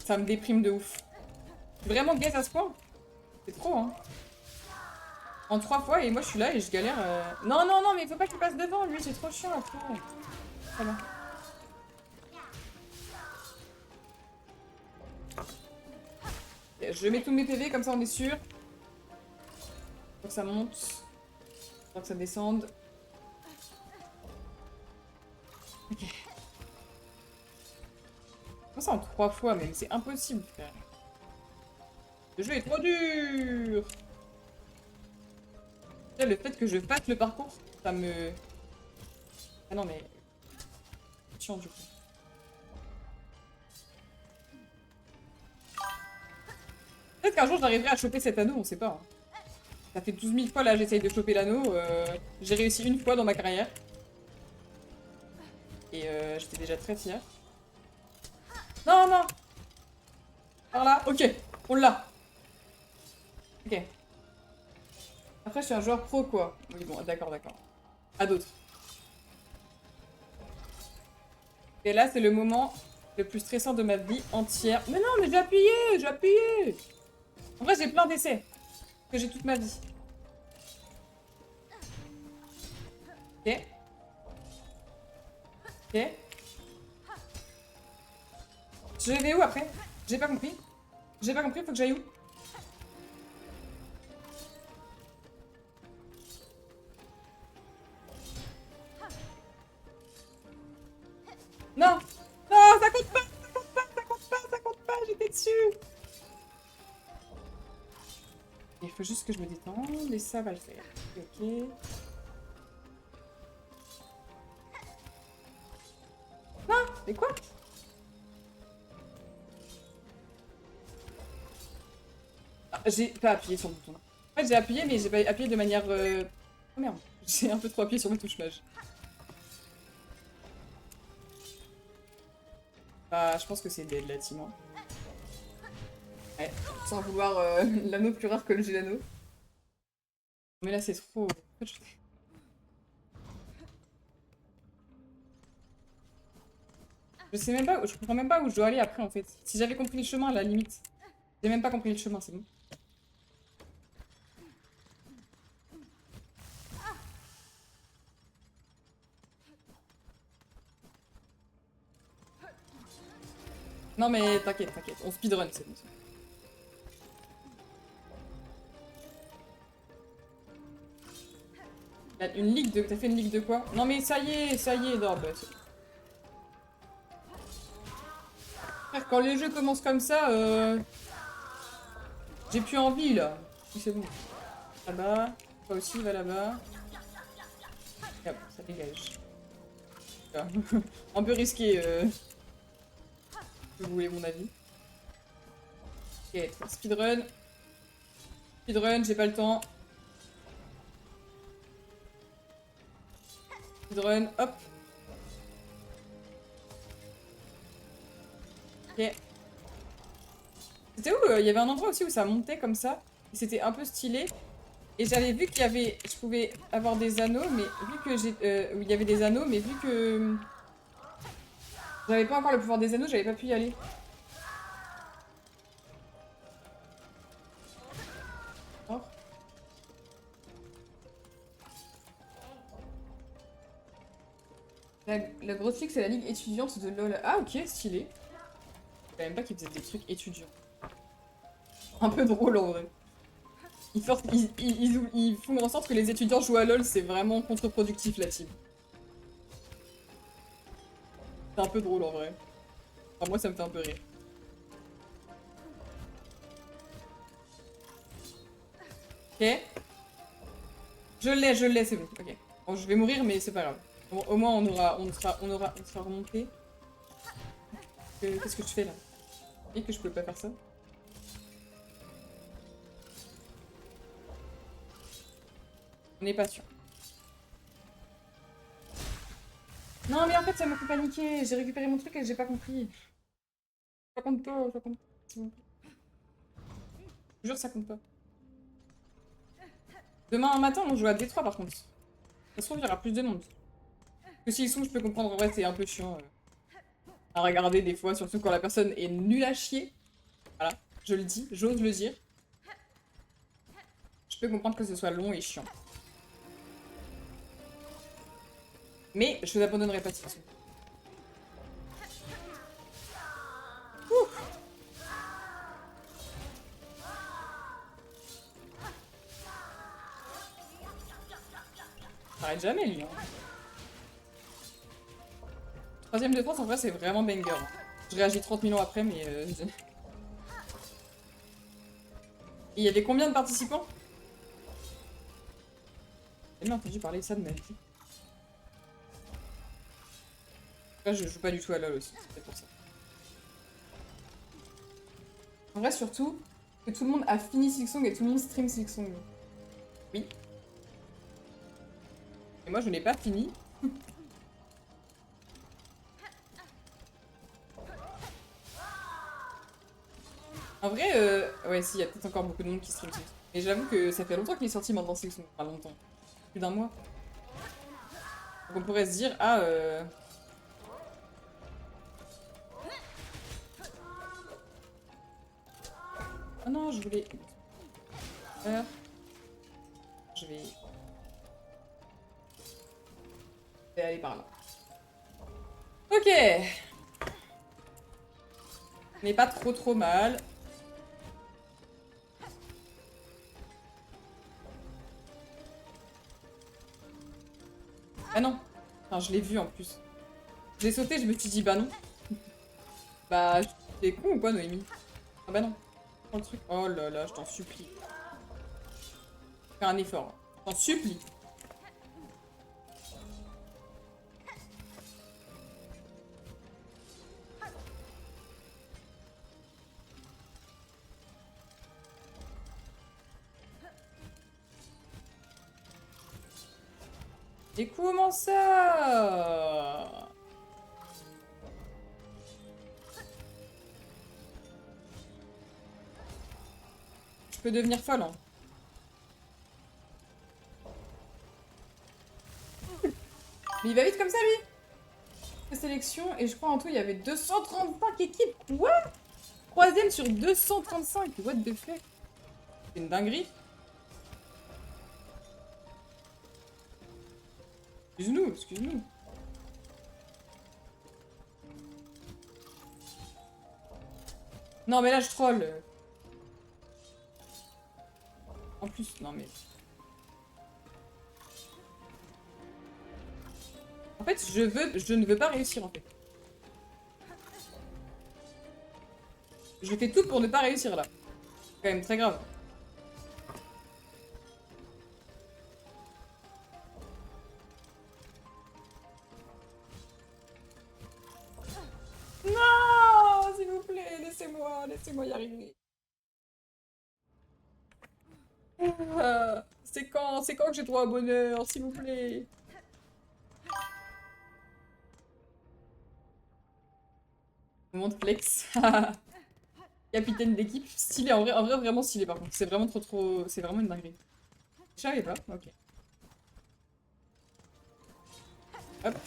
Ça me déprime de ouf. Vraiment gaze à ce point? C'est trop, hein. En 3 fois, et moi, je suis là et je galère. Non, non, non, mais faut pas qu'il passe devant, lui, c'est trop chiant, après. Voilà. Je mets tous mes PV, comme ça on est sûr. Faut que ça monte. Faut que ça descende. Ok. Comment ça en 3 fois même? C'est impossible, frère. Le jeu est trop dur! Le fait que je fasse le parcours, ça me... Ah non mais... C'est chiant du coup. Peut-être qu'un jour j'arriverai à choper cet anneau, on sait pas. Hein. Ça fait 12 000 fois là, j'essaye de choper l'anneau. J'ai réussi une fois dans ma carrière. Et j'étais déjà très fière. Non, non! Par là, ok, on l'a. Ok. Après, je suis un joueur pro, quoi. Oui, bon, d'accord, d'accord. À d'autres. Et là, c'est le moment le plus stressant de ma vie entière. Mais non, mais j'ai appuyé, j'ai appuyé. En vrai, j'ai plein d'essais. Que j'ai toute ma vie. Ok. Ok. Je vais où après? J'ai pas compris. J'ai pas compris, faut que j'aille où? Non! Non, ça compte pas! Ça compte pas! Ça compte pas! Ça compte pas! J'étais dessus! Il faut juste que je me détende et ça va le faire. Ok. Non! Mais quoi? Ah, j'ai pas appuyé sur le bouton. En fait, j'ai appuyé, mais j'ai pas appuyé de manière... Oh merde. J'ai un peu trop appuyé sur ma touche mage. Bah, je pense que c'est dead, là, Timon. Ouais, sans vouloir l'anneau plus rare que le Gélano. Mais là, c'est trop... Je sais même pas, je comprends même pas où je dois aller après, en fait. Si j'avais compris le chemin, à la limite. J'ai même pas compris le chemin, c'est bon. Non mais t'inquiète, t'inquiète, on speedrun, c'est bon. Une ligue de... T'as fait une ligue de quoi? Non mais ça y est, non, bah, frère, quand les jeux commencent comme ça, j'ai plus envie, là. Oui, c'est bon. Là-bas, toi aussi, va là-bas. Hop, ça dégage. Un peu risqué, si vous voulez mon avis. Ok, speedrun. Speedrun, j'ai pas le temps. Speedrun, hop. Ok. C'était où? Il y avait un endroit aussi où ça montait comme ça. Et c'était un peu stylé. Et j'avais vu qu'il y avait... Je pouvais avoir des anneaux, mais vu que j'ai... où il y avait des anneaux, mais vu que... J'avais pas encore le pouvoir des anneaux, j'avais pas pu y aller. Oh. La grosse ligue, c'est la ligue étudiante de LoL. Ah ok, stylé. Je savais même pas qu'ils faisaient des trucs étudiants. Un peu drôle en vrai. Ils font en sorte que les étudiants jouent à LoL, c'est vraiment contre-productif la team. C'est un peu drôle en vrai. Enfin, moi ça me fait un peu rire. Ok. Je l'ai, c'est bon. Ok. Bon, je vais mourir, mais c'est pas grave. Bon, au moins on sera remonté. Qu'est-ce que je fais là? Et que je peux pas faire ça? On n'est pas sûr. Non mais en fait ça me fait paniquer. J'ai récupéré mon truc et j'ai pas compris. Ça compte pas, ça compte pas. Je vous jure ça compte pas. Demain matin on joue à D3 par contre. Ça se trouve il y aura plus de monde. Parce que s'ils sont je peux comprendre en vrai c'est un peu chiant à regarder des fois, surtout quand la personne est nulle à chier. Voilà, je le dis, j'ose le dire. Je peux comprendre que ce soit long et chiant. Mais je n'abandonnerai pas de toute façon. Ça arrête jamais lui. Hein. Troisième de France en vrai c'est vraiment banger. Hein. Je réagis 30 000 ans après mais... Il y avait combien de participants? J'ai jamais entendu parler de ça de ma vie. Là, je joue pas du tout à LoL aussi, c'est peut-être pour ça. En vrai, surtout, Que tout le monde a fini Silksong et tout le monde stream Silksong. Oui. Et moi, je n'ai pas fini. En vrai, ouais, si, il y a peut-être encore beaucoup de monde qui stream Silksong. Et j'avoue que ça fait longtemps qu'il est sorti maintenant Silksong. Enfin, longtemps. Plus d'un mois. Donc on pourrait se dire, ah, oh non, je voulais... Je vais aller par là. Ok. Mais pas trop mal. Ah non. Enfin, je l'ai vu en plus. J'ai sauté, je me suis dit bah non. Bah, t'es con ou quoi, Noémie? Ah bah non. Prends le truc. Oh là là, je t'en supplie. Fais un effort. Je t'en supplie. Et comment ça? Je peux devenir folle, hein. Mais il va vite comme ça, lui. Sélection, et je crois en tout, il y avait 235 équipes. What? Troisième sur 235. What the fuck? C'est une dinguerie. Excuse-nous, excuse-nous. Non, mais là, je troll. En plus, non, mais... En fait, je ne veux pas réussir, en fait. Je fais tout pour ne pas réussir, là. C'est quand même très grave. Non, s'il vous plaît, laissez-moi y arriver. C'est quand que j'ai droit au bonheur, s'il vous plaît. Moment de flex. Capitaine d'équipe, stylé, en vrai, vraiment stylé par contre. C'est vraiment c'est vraiment une dinguerie. Je savais pas, ok. Hop.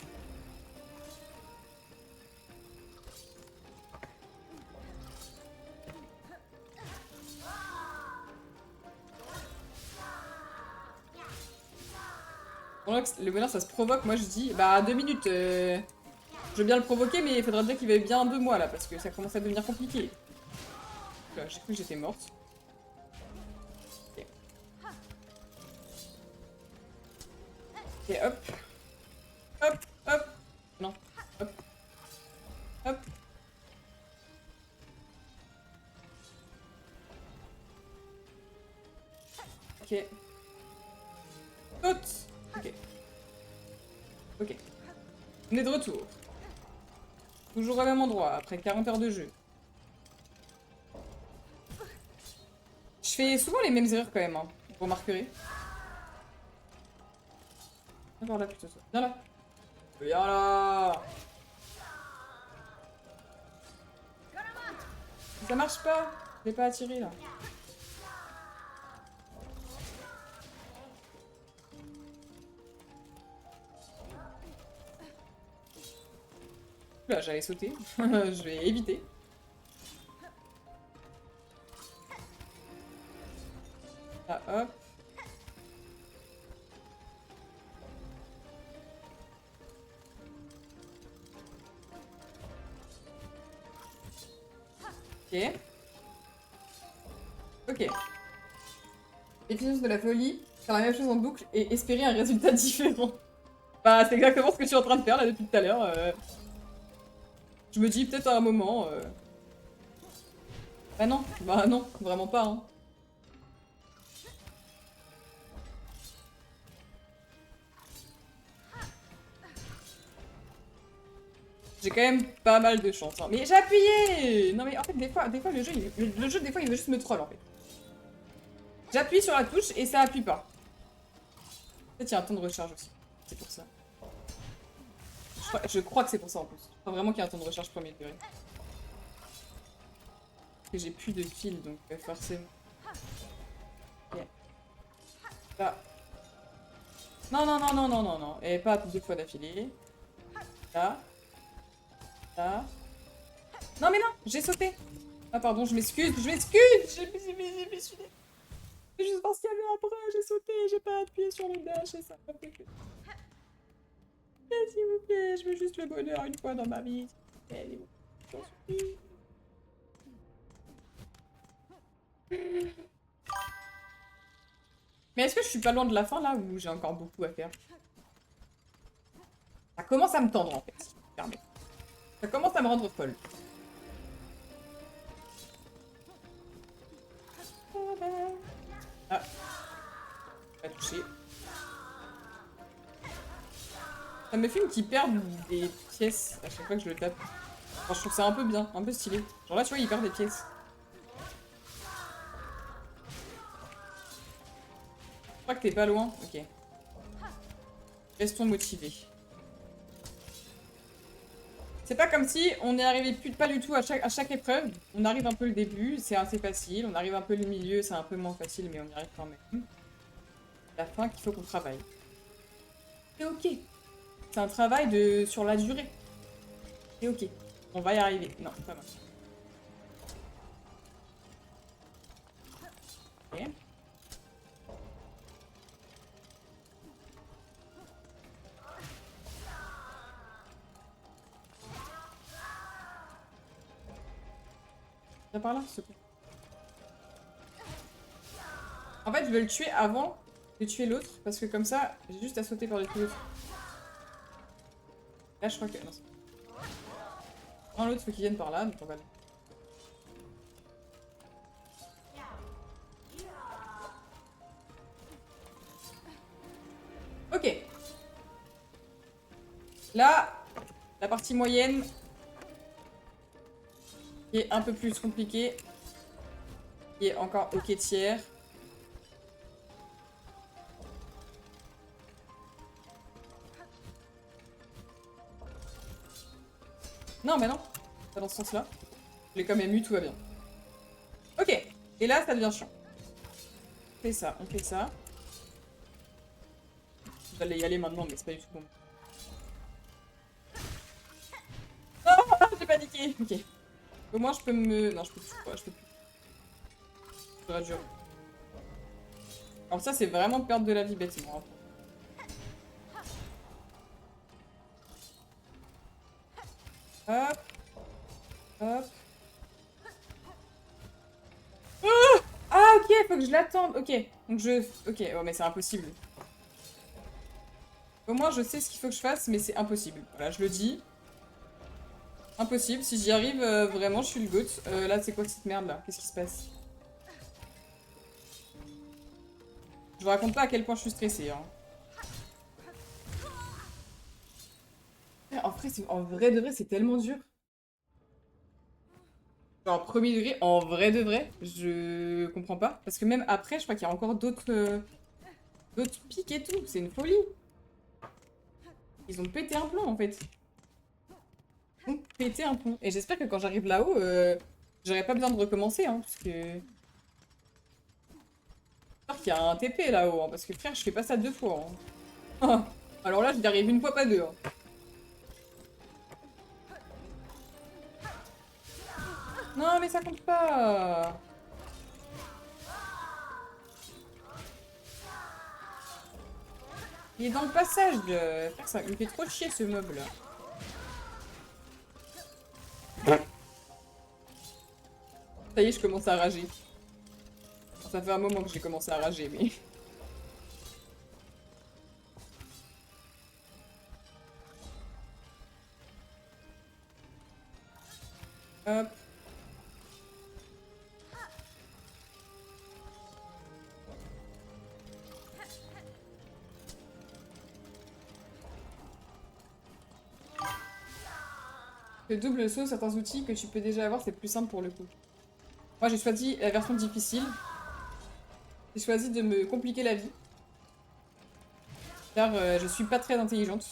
Le bonheur, ça se provoque. Moi, je dis, bah, 2 minutes. Je veux bien le provoquer, mais il faudra dire qu'il va bien 2 mois, là, parce que ça commence à devenir compliqué. J'ai cru que j'étais morte. Ok. Ok, hop. Hop, hop. Non. Hop. Hop. Ok. Saute. Ok. Ok. On est de retour. Toujours au même endroit, après 40 heures de jeu. Je fais souvent les mêmes erreurs quand même, hein. Vous remarquerez. Viens par là plutôt. Viens là. Viens là. Ça marche pas. Je l'ai pas attiré là. Là, j'allais sauter. Je vais éviter. Ah, hop. Ok. Ok. Efficience de la folie, faire la même chose en boucle et espérer un résultat différent. Bah, c'est exactement ce que je suis en train de faire là depuis tout à l'heure. Je me dis peut-être à un moment... bah non, vraiment pas. Hein. J'ai quand même pas mal de chance. Hein. Mais j'ai appuyé. Non mais en fait, des fois le jeu, des fois, il veut juste me troll en fait. J'appuie sur la touche et ça appuie pas. Peut-être il y a un temps de recharge aussi. C'est pour ça. Je crois que c'est pour ça en plus. Je crois vraiment qu'il y a un temps de recharge premier degré. Parce que j'ai plus de fil donc forcément. Ok. Là. Non, non, non, non, non, non, non. Et pas 2 fois d'affilée. Là. Là. Non mais non, j'ai sauté. Ah pardon, je m'excuse, je m'excuse. J'ai suivi. C'est juste parce qu'il y avait un bras, j'ai sauté, j'ai pas appuyé sur le dash et ça m'a fait que... S'il vous plaît, je veux juste le bonheur une fois dans ma vie. Allez, j'en supplie. Mais est-ce que je suis pas loin de la fin là ou j'ai encore beaucoup à faire? Ça commence à me tendre en fait, si tu me permets. Ça commence à me rendre folle. Ah. Pas touché. Ça me fume qu'il perd des pièces à chaque fois que je le tape. Enfin, je trouve ça un peu bien, un peu stylé. Genre là, tu vois, il perd des pièces. Je crois que t'es pas loin. Ok. Restons motivés. C'est pas comme si on est arrivé pas du tout à chaque épreuve. On arrive un peu le début, c'est assez facile. On arrive un peu le milieu, c'est un peu moins facile, mais on y arrive quand même. La fin qu'il faut qu'on travaille. C'est ok. C'est un travail sur la durée. C'est ok. On va y arriver. Non, pas mal. Ok. Viens par là, s'il te plaît. En fait, je veux le tuer avant de tuer l'autre, parce que comme ça, j'ai juste à sauter par-dessus l'autre. Là, je crois que... Non, non l'autre, faut qu'il vienne par là, donc on va... Ok. Là, la partie moyenne, qui est un peu plus compliquée, qui est encore ok tiers. Non, mais non, pas dans ce sens-là. Je l'ai quand même eu, tout va bien. Ok, et là, ça devient chiant. On fait ça, on fait ça. J'allais y aller maintenant, mais c'est pas du tout bon. Non, j'ai paniqué. Ok. Au moins, je peux me... Non, je peux plus. Ouais, je peux plus. Ça va dur. Alors ça, c'est vraiment perdre de la vie bêtement. Hop. Hop. Ah, ok, faut que je l'attende. Ok, donc je... Ok, oh, mais c'est impossible. Au moins, je sais ce qu'il faut que je fasse, mais c'est impossible. Voilà, je le dis. Impossible. Si j'y arrive, vraiment, je suis le goat. Là, c'est quoi cette merde, là? Qu'est-ce qui se passe? Je vous raconte pas à quel point je suis stressée, hein. En vrai de vrai, c'est tellement dur. Genre, premier degré, en vrai de vrai, je comprends pas. Parce que même après, je crois qu'il y a encore d'autres pics et tout. C'est une folie. Ils ont pété un plomb, en fait. Ils ont pété un plomb. Et j'espère que quand j'arrive là-haut, j'aurai pas besoin de recommencer, hein, parce que... J'espère qu'il y a un TP là-haut, hein, parce que frère, je fais pas ça 2 fois. Hein. Alors là, j'y arrive une fois, pas deux. Hein. Non, mais ça compte pas. Il est dans le passage. Frère, ça me fait trop chier ce mob là. Ça y est, je commence à rager. Ça fait un moment que j'ai commencé à rager, mais... Hop. Le double saut, certains outils que tu peux déjà avoir, c'est plus simple pour le coup. Moi, j'ai choisi la version difficile. J'ai choisi de me compliquer la vie. Car je suis pas très intelligente.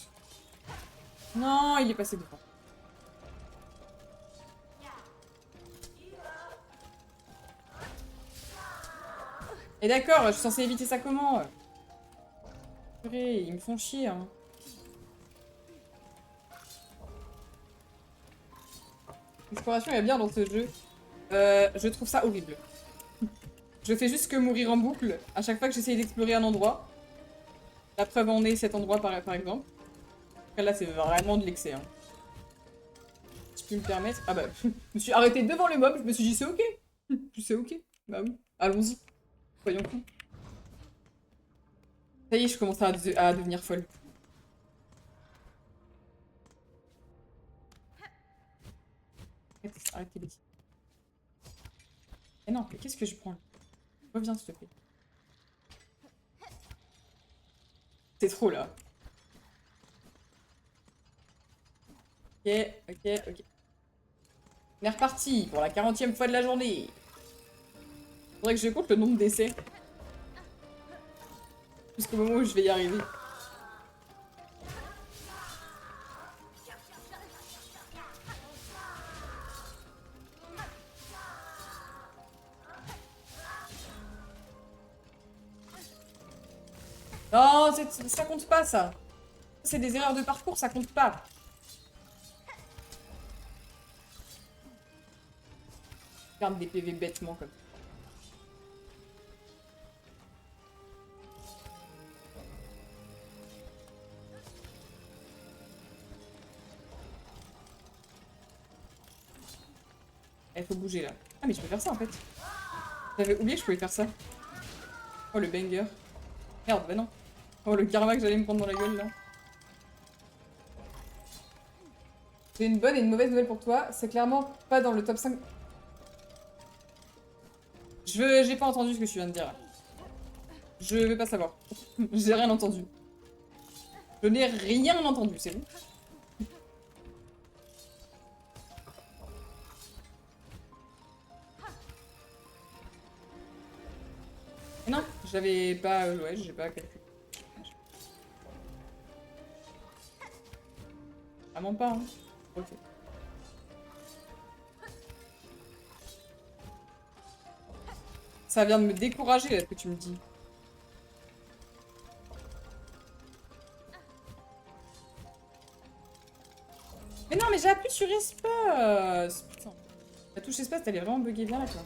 Non, il est passé devant. Et d'accord, je suis censée éviter ça comment? Purée, ils me font chier, hein. L'exploration est bien dans ce jeu. Je trouve ça horrible. Je fais juste que mourir en boucle à chaque fois que j'essaye d'explorer un endroit. La preuve en est cet endroit par exemple. Après là c'est vraiment de l'excès. Hein. Si je peux me permettre. Ah bah, je me suis arrêtée devant le mob, je me suis dit c'est ok. C'est ok. Bah oui, allons-y. Soyons fous. Ça y est, je commence à devenir folle. Arrêtez les... Eh non, mais qu'est-ce que je prends là? Reviens s'il te plaît. C'est trop là. Ok, ok, ok. On est reparti pour la 40e fois de la journée. Faudrait que je compte le nombre d'essais. Jusqu'au moment où je vais y arriver. Non, ça compte pas ça. C'est des erreurs de parcours, ça compte pas. Je garde des PV bêtement comme ça. Il faut bouger là. Ah mais je peux faire ça en fait. J'avais oublié que je pouvais faire ça. Oh le banger. Merde, bah non. Oh le karma que j'allais me prendre dans la gueule là. J'ai une bonne et une mauvaise nouvelle pour toi. C'est clairement pas dans le top 5. J'ai pas entendu ce que tu viens de dire là. Je veux pas savoir. J'ai rien entendu. Je n'ai rien entendu, c'est bon. Non, j'avais pas... ouais, j'ai pas calculé. Vraiment pas, hein. Ok. Ça vient de me décourager, là, ce que tu me dis. Mais non, mais j'ai appuyé sur espace. Putain. La touche espace, elle est vraiment buggée bien, là, quoi.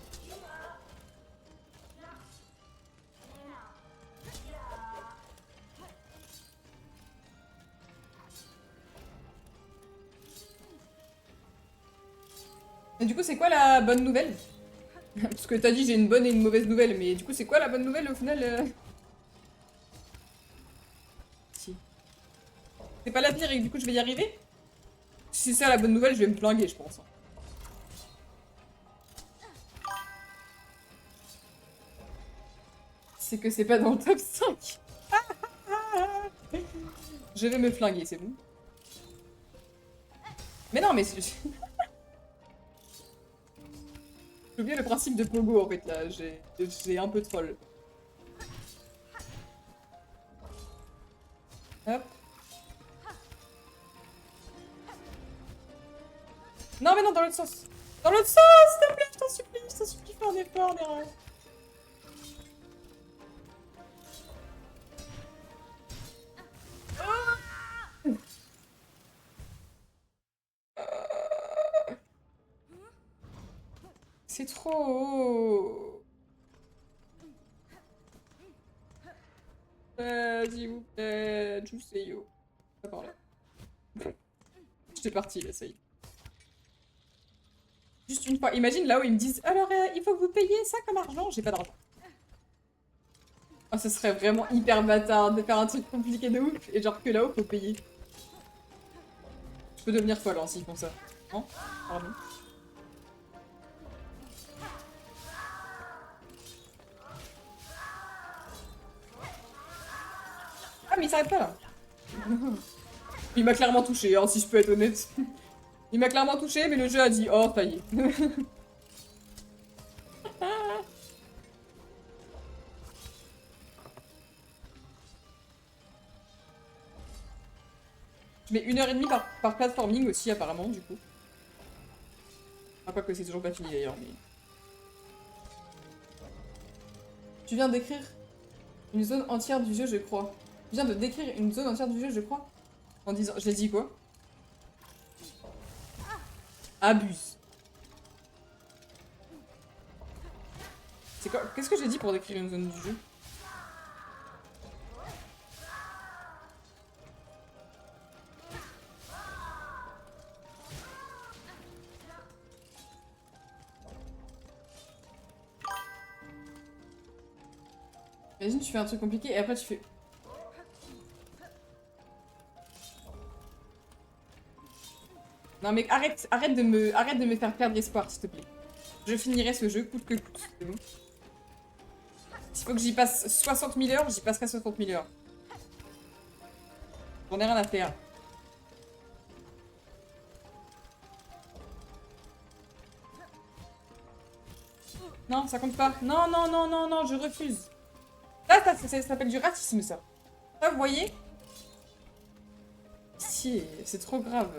Et du coup, c'est quoi la bonne nouvelle? Parce que t'as dit j'ai une bonne et une mauvaise nouvelle, mais du coup, c'est quoi la bonne nouvelle, au final Si. C'est pas l'avenir et du coup, je vais y arriver? Si c'est ça la bonne nouvelle, je vais me flinguer, je pense. C'est que c'est pas dans le top 5. Je vais me flinguer, c'est bon. Mais non, mais... J'ai oublié le principe de Pogo, en fait, là. J'ai un peu troll. Hop. Non, mais non, dans l'autre sens. Dans l'autre sens, s'il te plaît, je t'en supplie, fais un effort, Nera. C'est trop... S'il vous plaît, Juseyo. Pas par là. J'étais partie, là, ça y est. Juste une fois. Imagine là où ils me disent alors il faut que vous payiez ça comme argent. J'ai pas d'argent. Oh, ce serait vraiment hyper bâtard de faire un truc compliqué de ouf et genre que là-haut faut payer. Je peux devenir folle hein, s'ils font ça. Non? Pardon. Ah mais il s'arrête pas là. Il m'a clairement touché, hein, si je peux être honnête. Il m'a clairement touché, mais le jeu a dit oh ça y est. Je mets 1h30 par platforming aussi, apparemment, du coup. Enfin, quoi que c'est toujours pas fini d'ailleurs, mais... Tu viens d'écrire une zone entière du jeu, je crois. Tu viens de décrire une zone entière du jeu, je crois. En disant... Je l'ai dit quoi? Abuse. C'est quoi? Qu'est-ce que j'ai dit pour décrire une zone du jeu? Imagine, tu fais un truc compliqué et après tu fais... Non mais arrête de me faire perdre espoir, s'il te plaît. Je finirai ce jeu coûte que coûte, c'est bon. S'il faut que j'y passe 60 000 heures, j'y passerai 60 000 heures. J'en ai rien à faire. Non, ça compte pas. Non, non, non, non, non, je refuse. Là, ça s'appelle du racisme, ça. Ça, vous voyez? Si, c'est trop grave.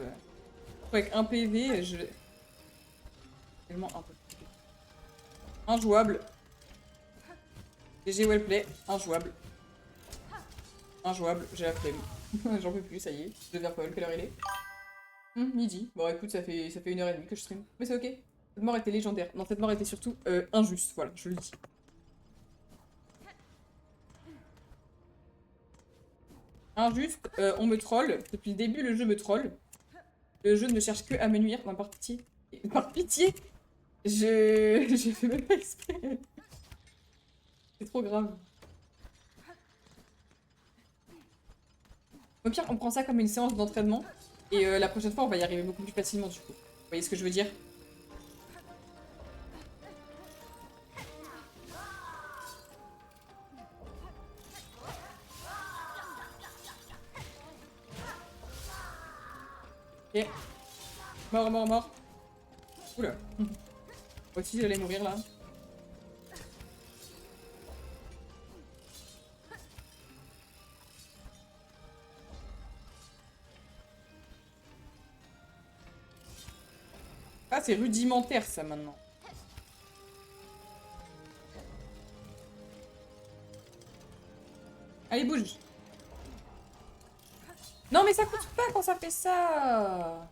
Avec un PV, je... Tellement un peu. Injouable. GG wellplay. Injouable. Injouable. J'ai la flemme. J'en peux plus, ça y est. Je deviens folle. Quelle heure il est? Midi. Bon, écoute, ça fait 1h30 que je stream. Mais c'est ok. Cette mort était légendaire. Non, cette mort était surtout injuste. Voilà, je le dis. Injuste, on me troll. Depuis le début, le jeu me troll. Le jeu ne cherche que à me nuire. Non, par pitié. Par pitié, j'ai fait même pas exprès. C'est trop grave. Au pire, on prend ça comme une séance d'entraînement. Et la prochaine fois, on va y arriver beaucoup plus facilement, du coup. Vous voyez ce que je veux dire? Ok. Mort, mort, mort. Oula. Moi aussi, j'allais mourir, là. Ah, c'est rudimentaire, ça, maintenant. Allez, bouge. Non, mais ça coûte pas quand ça fait ça.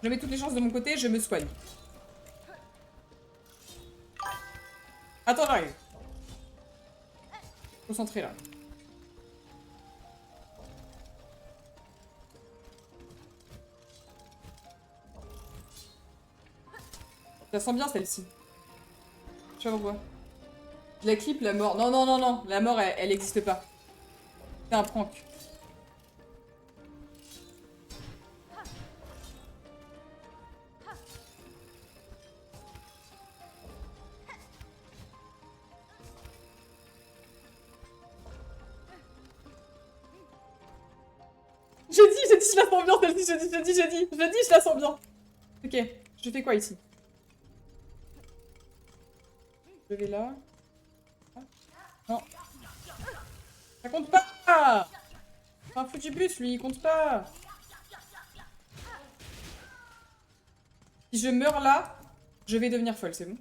Je mets toutes les chances de mon côté, je me soigne. Attends, j'arrive. Concentré, là. Je la sens bien, celle-ci. Je sais pas pourquoi. Je la clip, la mort. Non, non, non, non. La mort, elle existe pas. C'est un prank. Je la sens bien, celle-ci. Je la sens bien. Ok, je fais quoi ici? Je vais là. Non. Ça compte pas! Un foutu bus, lui, il compte pas. Si je meurs là, je vais devenir folle, c'est bon?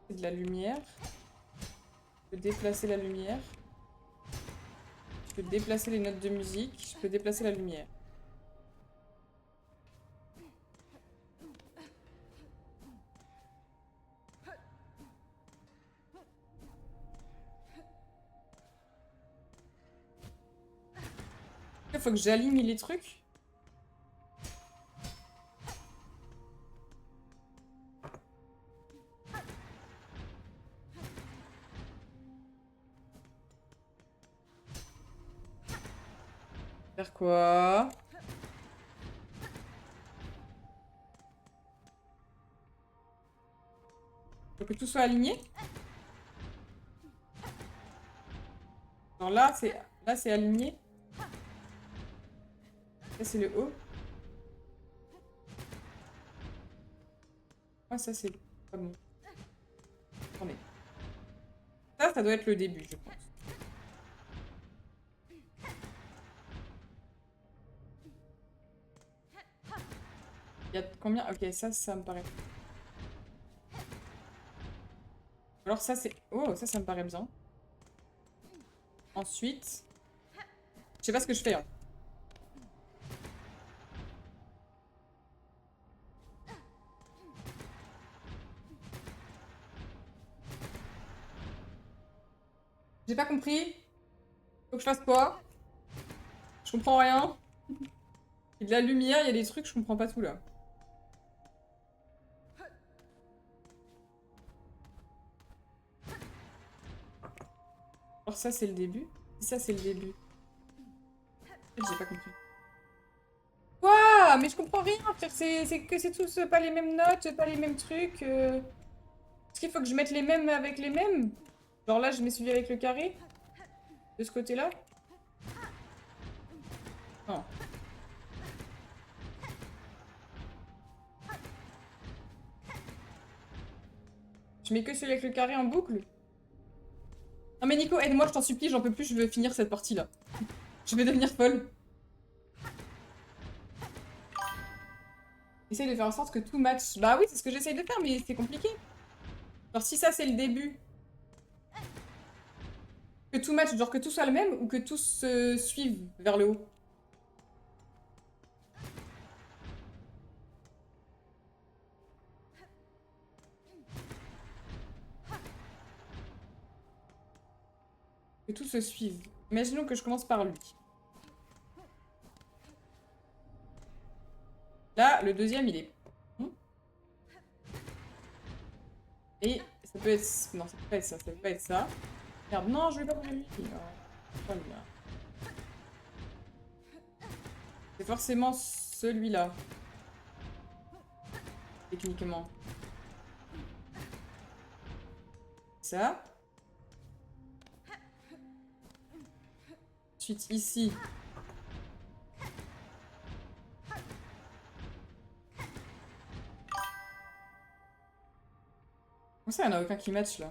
C'est de la lumière. Je peux déplacer la lumière. Je peux déplacer les notes de musique. Je peux déplacer la lumière. Il faut que j'aligne les trucs. Faire quoi? Faut que tout soit aligné. Alors là, c'est aligné. Là, c'est le haut. Ah, ça, c'est pas bon. Attendez. Ça doit être le début, je pense. Il y a combien? Ok, ça me paraît. Alors ça, c'est... Oh, ça me paraît bien. Ensuite... Je sais pas ce que je fais, hein. J'ai pas compris. Faut que je fasse quoi? Je comprends rien. Il y a de la lumière, il y a des trucs, je comprends pas tout là. Alors ça c'est le début. Si ça c'est le début. En fait, j'ai pas compris. Quoi? Mais je comprends rien, frère. C'est que c'est tous pas les mêmes notes, pas les mêmes trucs. Est-ce qu'il faut que je mette les mêmes avec les mêmes? Genre là, je m'ai suivi avec le carré. De ce côté-là. Non. Je mets que celui avec le carré en boucle. Non mais Nico, aide-moi, je t'en supplie, j'en peux plus, je veux finir cette partie-là. Je vais devenir folle. Essaye de faire en sorte que tout match. Bah oui, c'est ce que j'essaye de faire, mais c'est compliqué. Genre si ça c'est le début. Que tout match, genre que tout soit le même ou que tous se suivent vers le haut. Que tout se suive. Imaginons que je commence par lui. Là, le deuxième, il est... Et ça peut être... Non, ça peut pas être ça, ça peut pas être ça. Merde, non, je vais pas prendre lui. Oh, c'est forcément celui-là. Techniquement. Ça. Ensuite, ici. Comment ça, il n'y en a aucun qui match, là?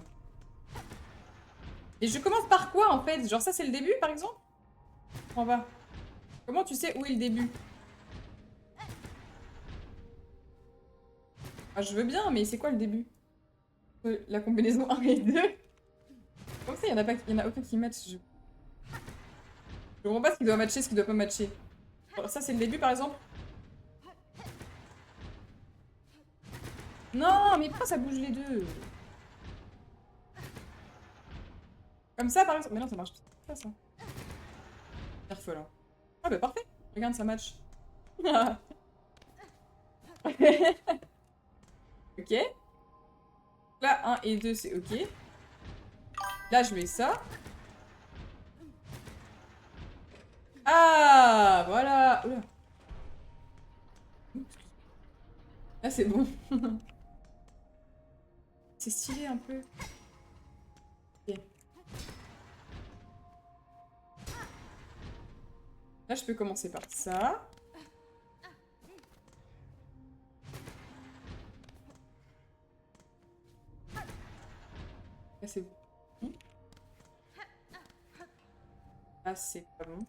Et je commence par quoi, en fait? Genre ça, c'est le début, par exemple? On va. Comment tu sais où est le début? Ah, je veux bien, mais c'est quoi le début? La combinaison 1 et 2? Comment ça, il y en a aucun qui match? Je comprends pas ce qui doit matcher, ce qui doit pas matcher. Alors, ça, c'est le début, par exemple? Non, mais pourquoi ça bouge les deux? Comme ça, par exemple. Mais non, ça marche pas, ça. Careful, hein. Ah, bah parfait. Regarde, ça match. Ok. Là, 1 et 2, c'est ok. Là, je mets ça. Ah, voilà. Oula. Là, c'est bon. C'est stylé un peu. Ok. Là, je peux commencer par ça. Là, c'est bon. Là, c'est pas bon.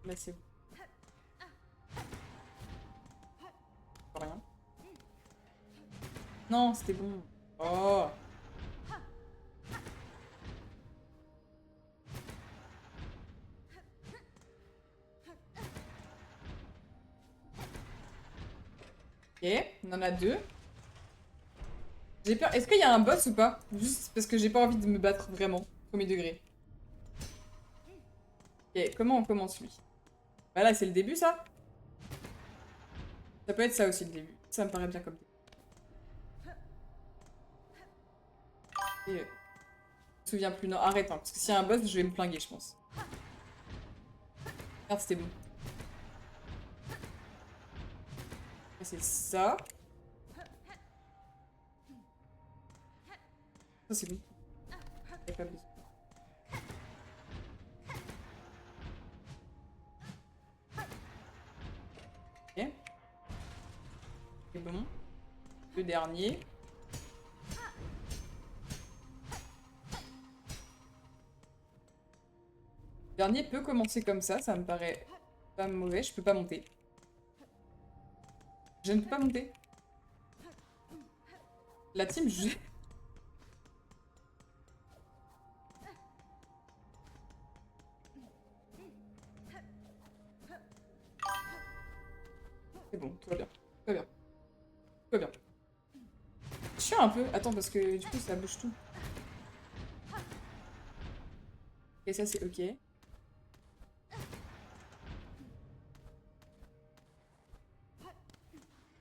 Là, c'est bon. Rien. Non, c'était bon. Oh. Ok, on en a deux. J'ai peur. Est-ce qu'il y a un boss ou pas? Juste parce que j'ai pas envie de me battre vraiment. Premier degré. Ok, comment on commence lui? Bah là, c'est le début, ça? Ça peut être ça aussi, le début. Ça me paraît bien comme début. Et, je me souviens plus. Non, arrête, hein, parce que s'il y a un boss, je vais me plinguer, je pense. Merde, c'était bon. Là, c'est ça. Ça, c'est bon. Y a pas besoin. Ok. C'est bon. Le dernier. Le dernier peut commencer comme ça me paraît pas mauvais. Je peux pas monter. Je ne peux pas monter. La team, je... C'est bon, tout va bien. Tout va bien. Tout va bien. Je suis un peu... Attends, parce que du coup, ça bouge tout. Et ça, c'est ok.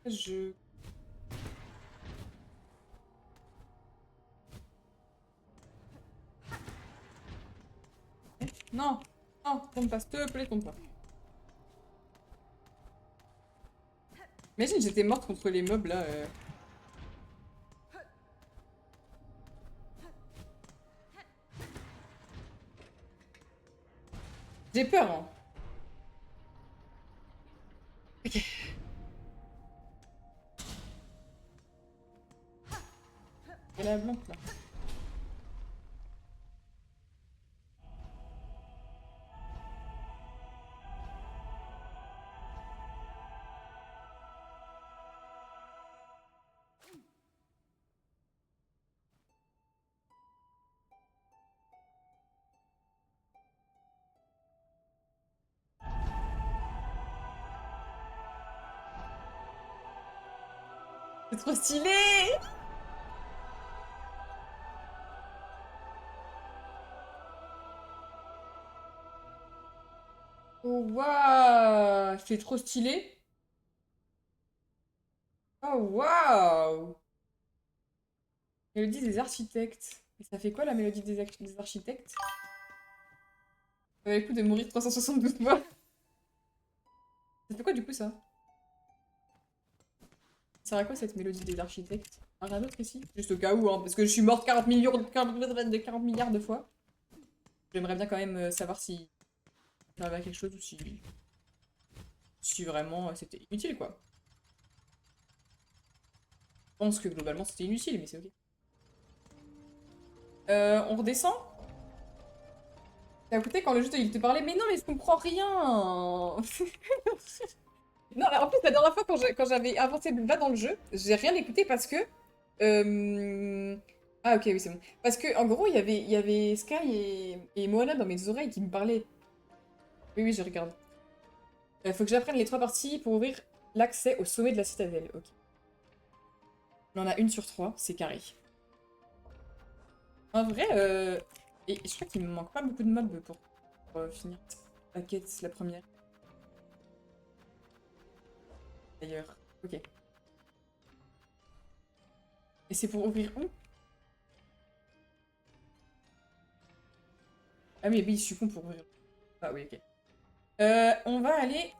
Je... Non! Non, tombe pas, s'il te plaît, tombe pas. Imagine, j'étais morte contre les mobs, là. J'ai peur, hein. Ok. Elle est blanche, là. C'est trop stylé! Oh, waouh! C'est trop stylé! Oh, waouh! Mélodie des architectes. Et ça fait quoi, la mélodie des architectes? Ça valait le coup de mourir 372 fois. Ça fait quoi, du coup, ça? Ça sert à quoi, cette mélodie des architectes? Rien d'autre ici? Juste au cas où, hein, parce que je suis morte 40 millions, 40 milliards de fois. J'aimerais bien quand même savoir si ça va à quelque chose ou si vraiment c'était inutile, quoi. Je pense que globalement c'était inutile, mais c'est ok. On redescend? T'as écouté quand le jeu il te parlait, mais non, mais je comprends rien! Non, en plus, la dernière fois quand j'avais avancé là dans le jeu, j'ai rien écouté parce que. Ah, ok, oui, c'est bon. Parce que, en gros, il y avait Sky et Moana dans mes oreilles qui me parlaient. Oui, oui, je regarde. Faut que j'apprenne les 3 parties pour ouvrir l'accès au sommet de la citadelle. Ok. On en a une sur 3, c'est carré. En vrai, et je crois qu'il me manque pas beaucoup de mobs pour finir la quête, la première. D'ailleurs. Ok. Et c'est pour ouvrir où? Ah oui, oui, je suis con pour ouvrir. Ah oui, ok. On va aller...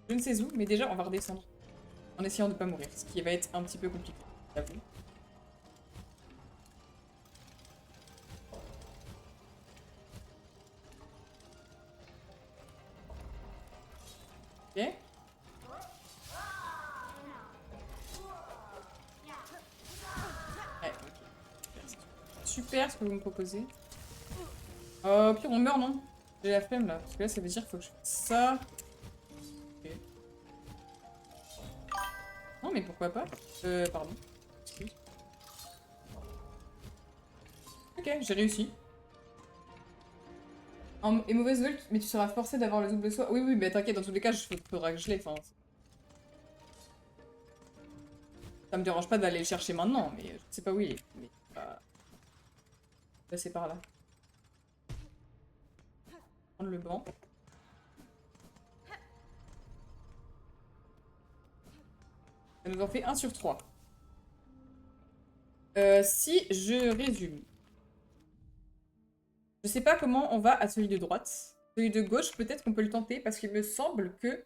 Je ne sais où, mais déjà, on va redescendre. En essayant de ne pas mourir, ce qui va être un petit peu compliqué, j'avoue. Ok. Ouais, ok. Super ce que vous me proposez. Au pire, on meurt, non? J'ai la flemme, là. Parce que là, ça veut dire qu'il faut que je fasse ça. Ok. Non, mais pourquoi pas? Pardon. Excuse. Ok, j'ai réussi. Et mauvaise nouvelle, mais tu seras forcé d'avoir le double saut. Oui, oui, mais t'inquiète, dans tous les cas, il faudra que je l'ai. Enfin, ça me dérange pas d'aller le chercher maintenant, mais je sais pas où il est. Mais là, c'est par là. Prendre le banc. Ça nous en fait 1 sur 3. Si je résume. Je sais pas comment on va à celui de droite. Celui de gauche, peut-être qu'on peut le tenter, parce qu'il me semble que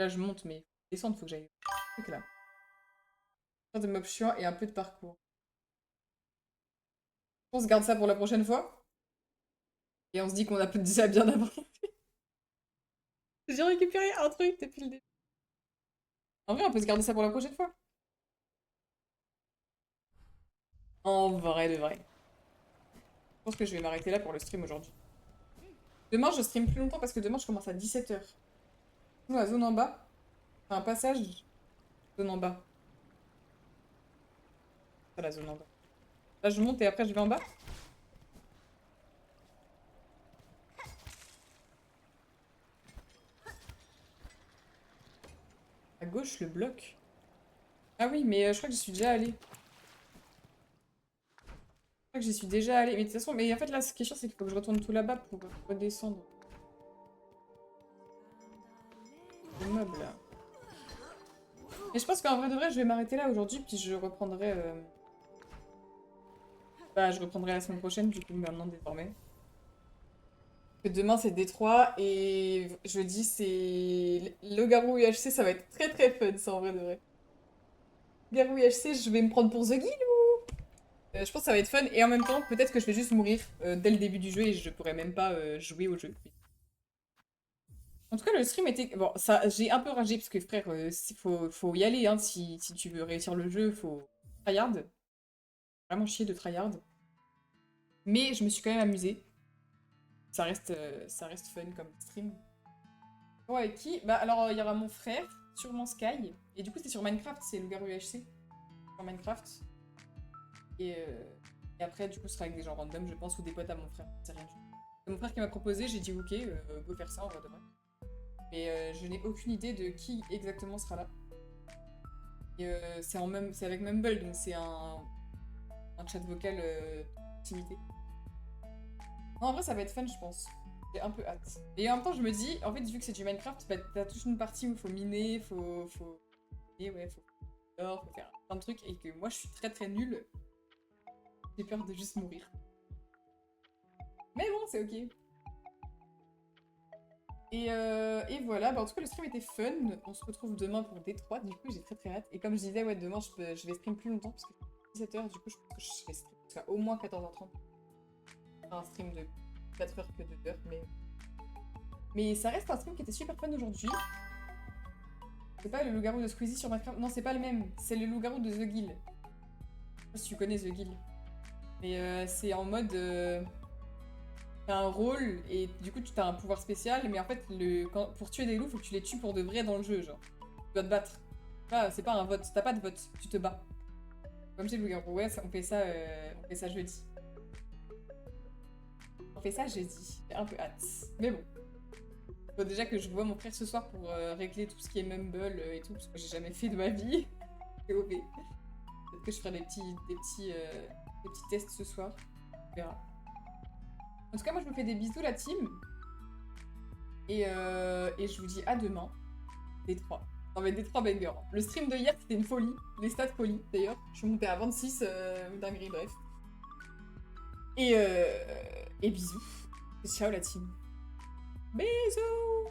Là, je monte, mais descendre, faut que j'aille. Truc là. Faire des mobs chiants et un peu de parcours. On se garde ça pour la prochaine fois. Et on se dit qu'on a déjà bien avancé. J'ai récupéré un truc depuis le début. En vrai, on peut se garder ça pour la prochaine fois. En vrai de vrai. Je pense que je vais m'arrêter là pour le stream aujourd'hui. Demain, je stream plus longtemps parce que demain, je commence à 17 h. La zone en bas. Enfin, un passage. Zone en bas. Pas la zone en bas. Là, je monte et après, je vais en bas. À gauche, le bloc. Ah oui, mais je crois que j'y suis déjà allée. Je crois que j'y suis déjà allée. Mais de toute façon, mais en fait, là, ce qui est chiant, c'est qu'il faut que je retourne tout là-bas pour redescendre. Le mob, là. Mais je pense qu'en vrai de vrai, je vais m'arrêter là aujourd'hui, puis je reprendrai... Bah, je reprendrai la semaine prochaine, du coup, maintenant, désormais. Que demain, c'est Détroit, et jeudi, c'est... Le Garou UHC, ça va être très très fun, ça, en vrai de vrai. Garou UHC, je vais me prendre pour The Guild ou... je pense que ça va être fun, et en même temps, peut-être que je vais juste mourir dès le début du jeu, et je pourrais même pas jouer au jeu. En tout cas, le stream était... Bon, ça, j'ai un peu ragé, parce que frère, faut y aller, hein, si tu veux réussir le jeu, faut tryhard. Vraiment chier de tryhard. Mais je me suis quand même amusée. Ça reste fun comme stream. Bon, avec qui? Bah alors, il y aura mon frère, sûrement Sky. Et du coup, c'est sur Minecraft, c'est le Loup-Garou UHC. Sur Minecraft. Et, euh, et après, du coup, ce sera avec des gens random, je pense, ou des potes à mon frère. C'est rien du tout. C'est mon frère qui m'a proposé, j'ai dit ok, go faire ça, en vrai de vrai. Mais je n'ai aucune idée de qui exactement sera là. Et c'est avec Mumble, donc c'est un chat vocal proximité. Non, en vrai, ça va être fun, je pense. J'ai un peu hâte. Et en même temps, je me dis, en fait, vu que c'est du Minecraft, bah, t'as toute une partie où il faut miner, Et ouais, faut faire plein de trucs, et que moi, je suis très très nulle. J'ai peur de juste mourir. Mais bon, c'est ok. Et voilà, bah, en tout cas, le stream était fun. On se retrouve demain pour Détroit, du coup, j'ai très très hâte. Et comme je disais, ouais, demain, je vais stream plus longtemps, parce que 17 h, du coup, je pense que je vais stream jusqu'à au moins 14 h 30. Un stream de 4 heures que 2 heures, mais ça reste un stream qui était super fun aujourd'hui. C'est pas le loup-garou de Squeezie sur Minecraft. Non, c'est pas le même. C'est le loup-garou de The Guild. Je sais pas si tu connais The Guild. Mais c'est en mode... t'as un rôle et du coup tu as un pouvoir spécial. Mais en fait, pour tuer des loups, faut que tu les tues pour de vrai dans le jeu, genre. Tu dois te battre. C'est pas un vote. T'as pas de vote. Tu te bats. Comme chez le loup-garou. Ouais, on fait ça jeudi. On fait ça jeudi. J'ai un peu hâte. Mais bon. Faut déjà que je vois mon frère ce soir pour régler tout ce qui est Mumble et tout, parce que j'ai jamais fait de ma vie. C'est OP. Peut-être que je ferai des petits tests ce soir. On verra. En tout cas, moi je vous fais des bisous la team. Et je vous dis à demain. Détroit. Non mais Détroit banger. Le stream de hier c'était une folie. Les stats folie d'ailleurs. Je suis montée à 26 dinguerie, bref. Et bisous. Ciao la team. Bisous.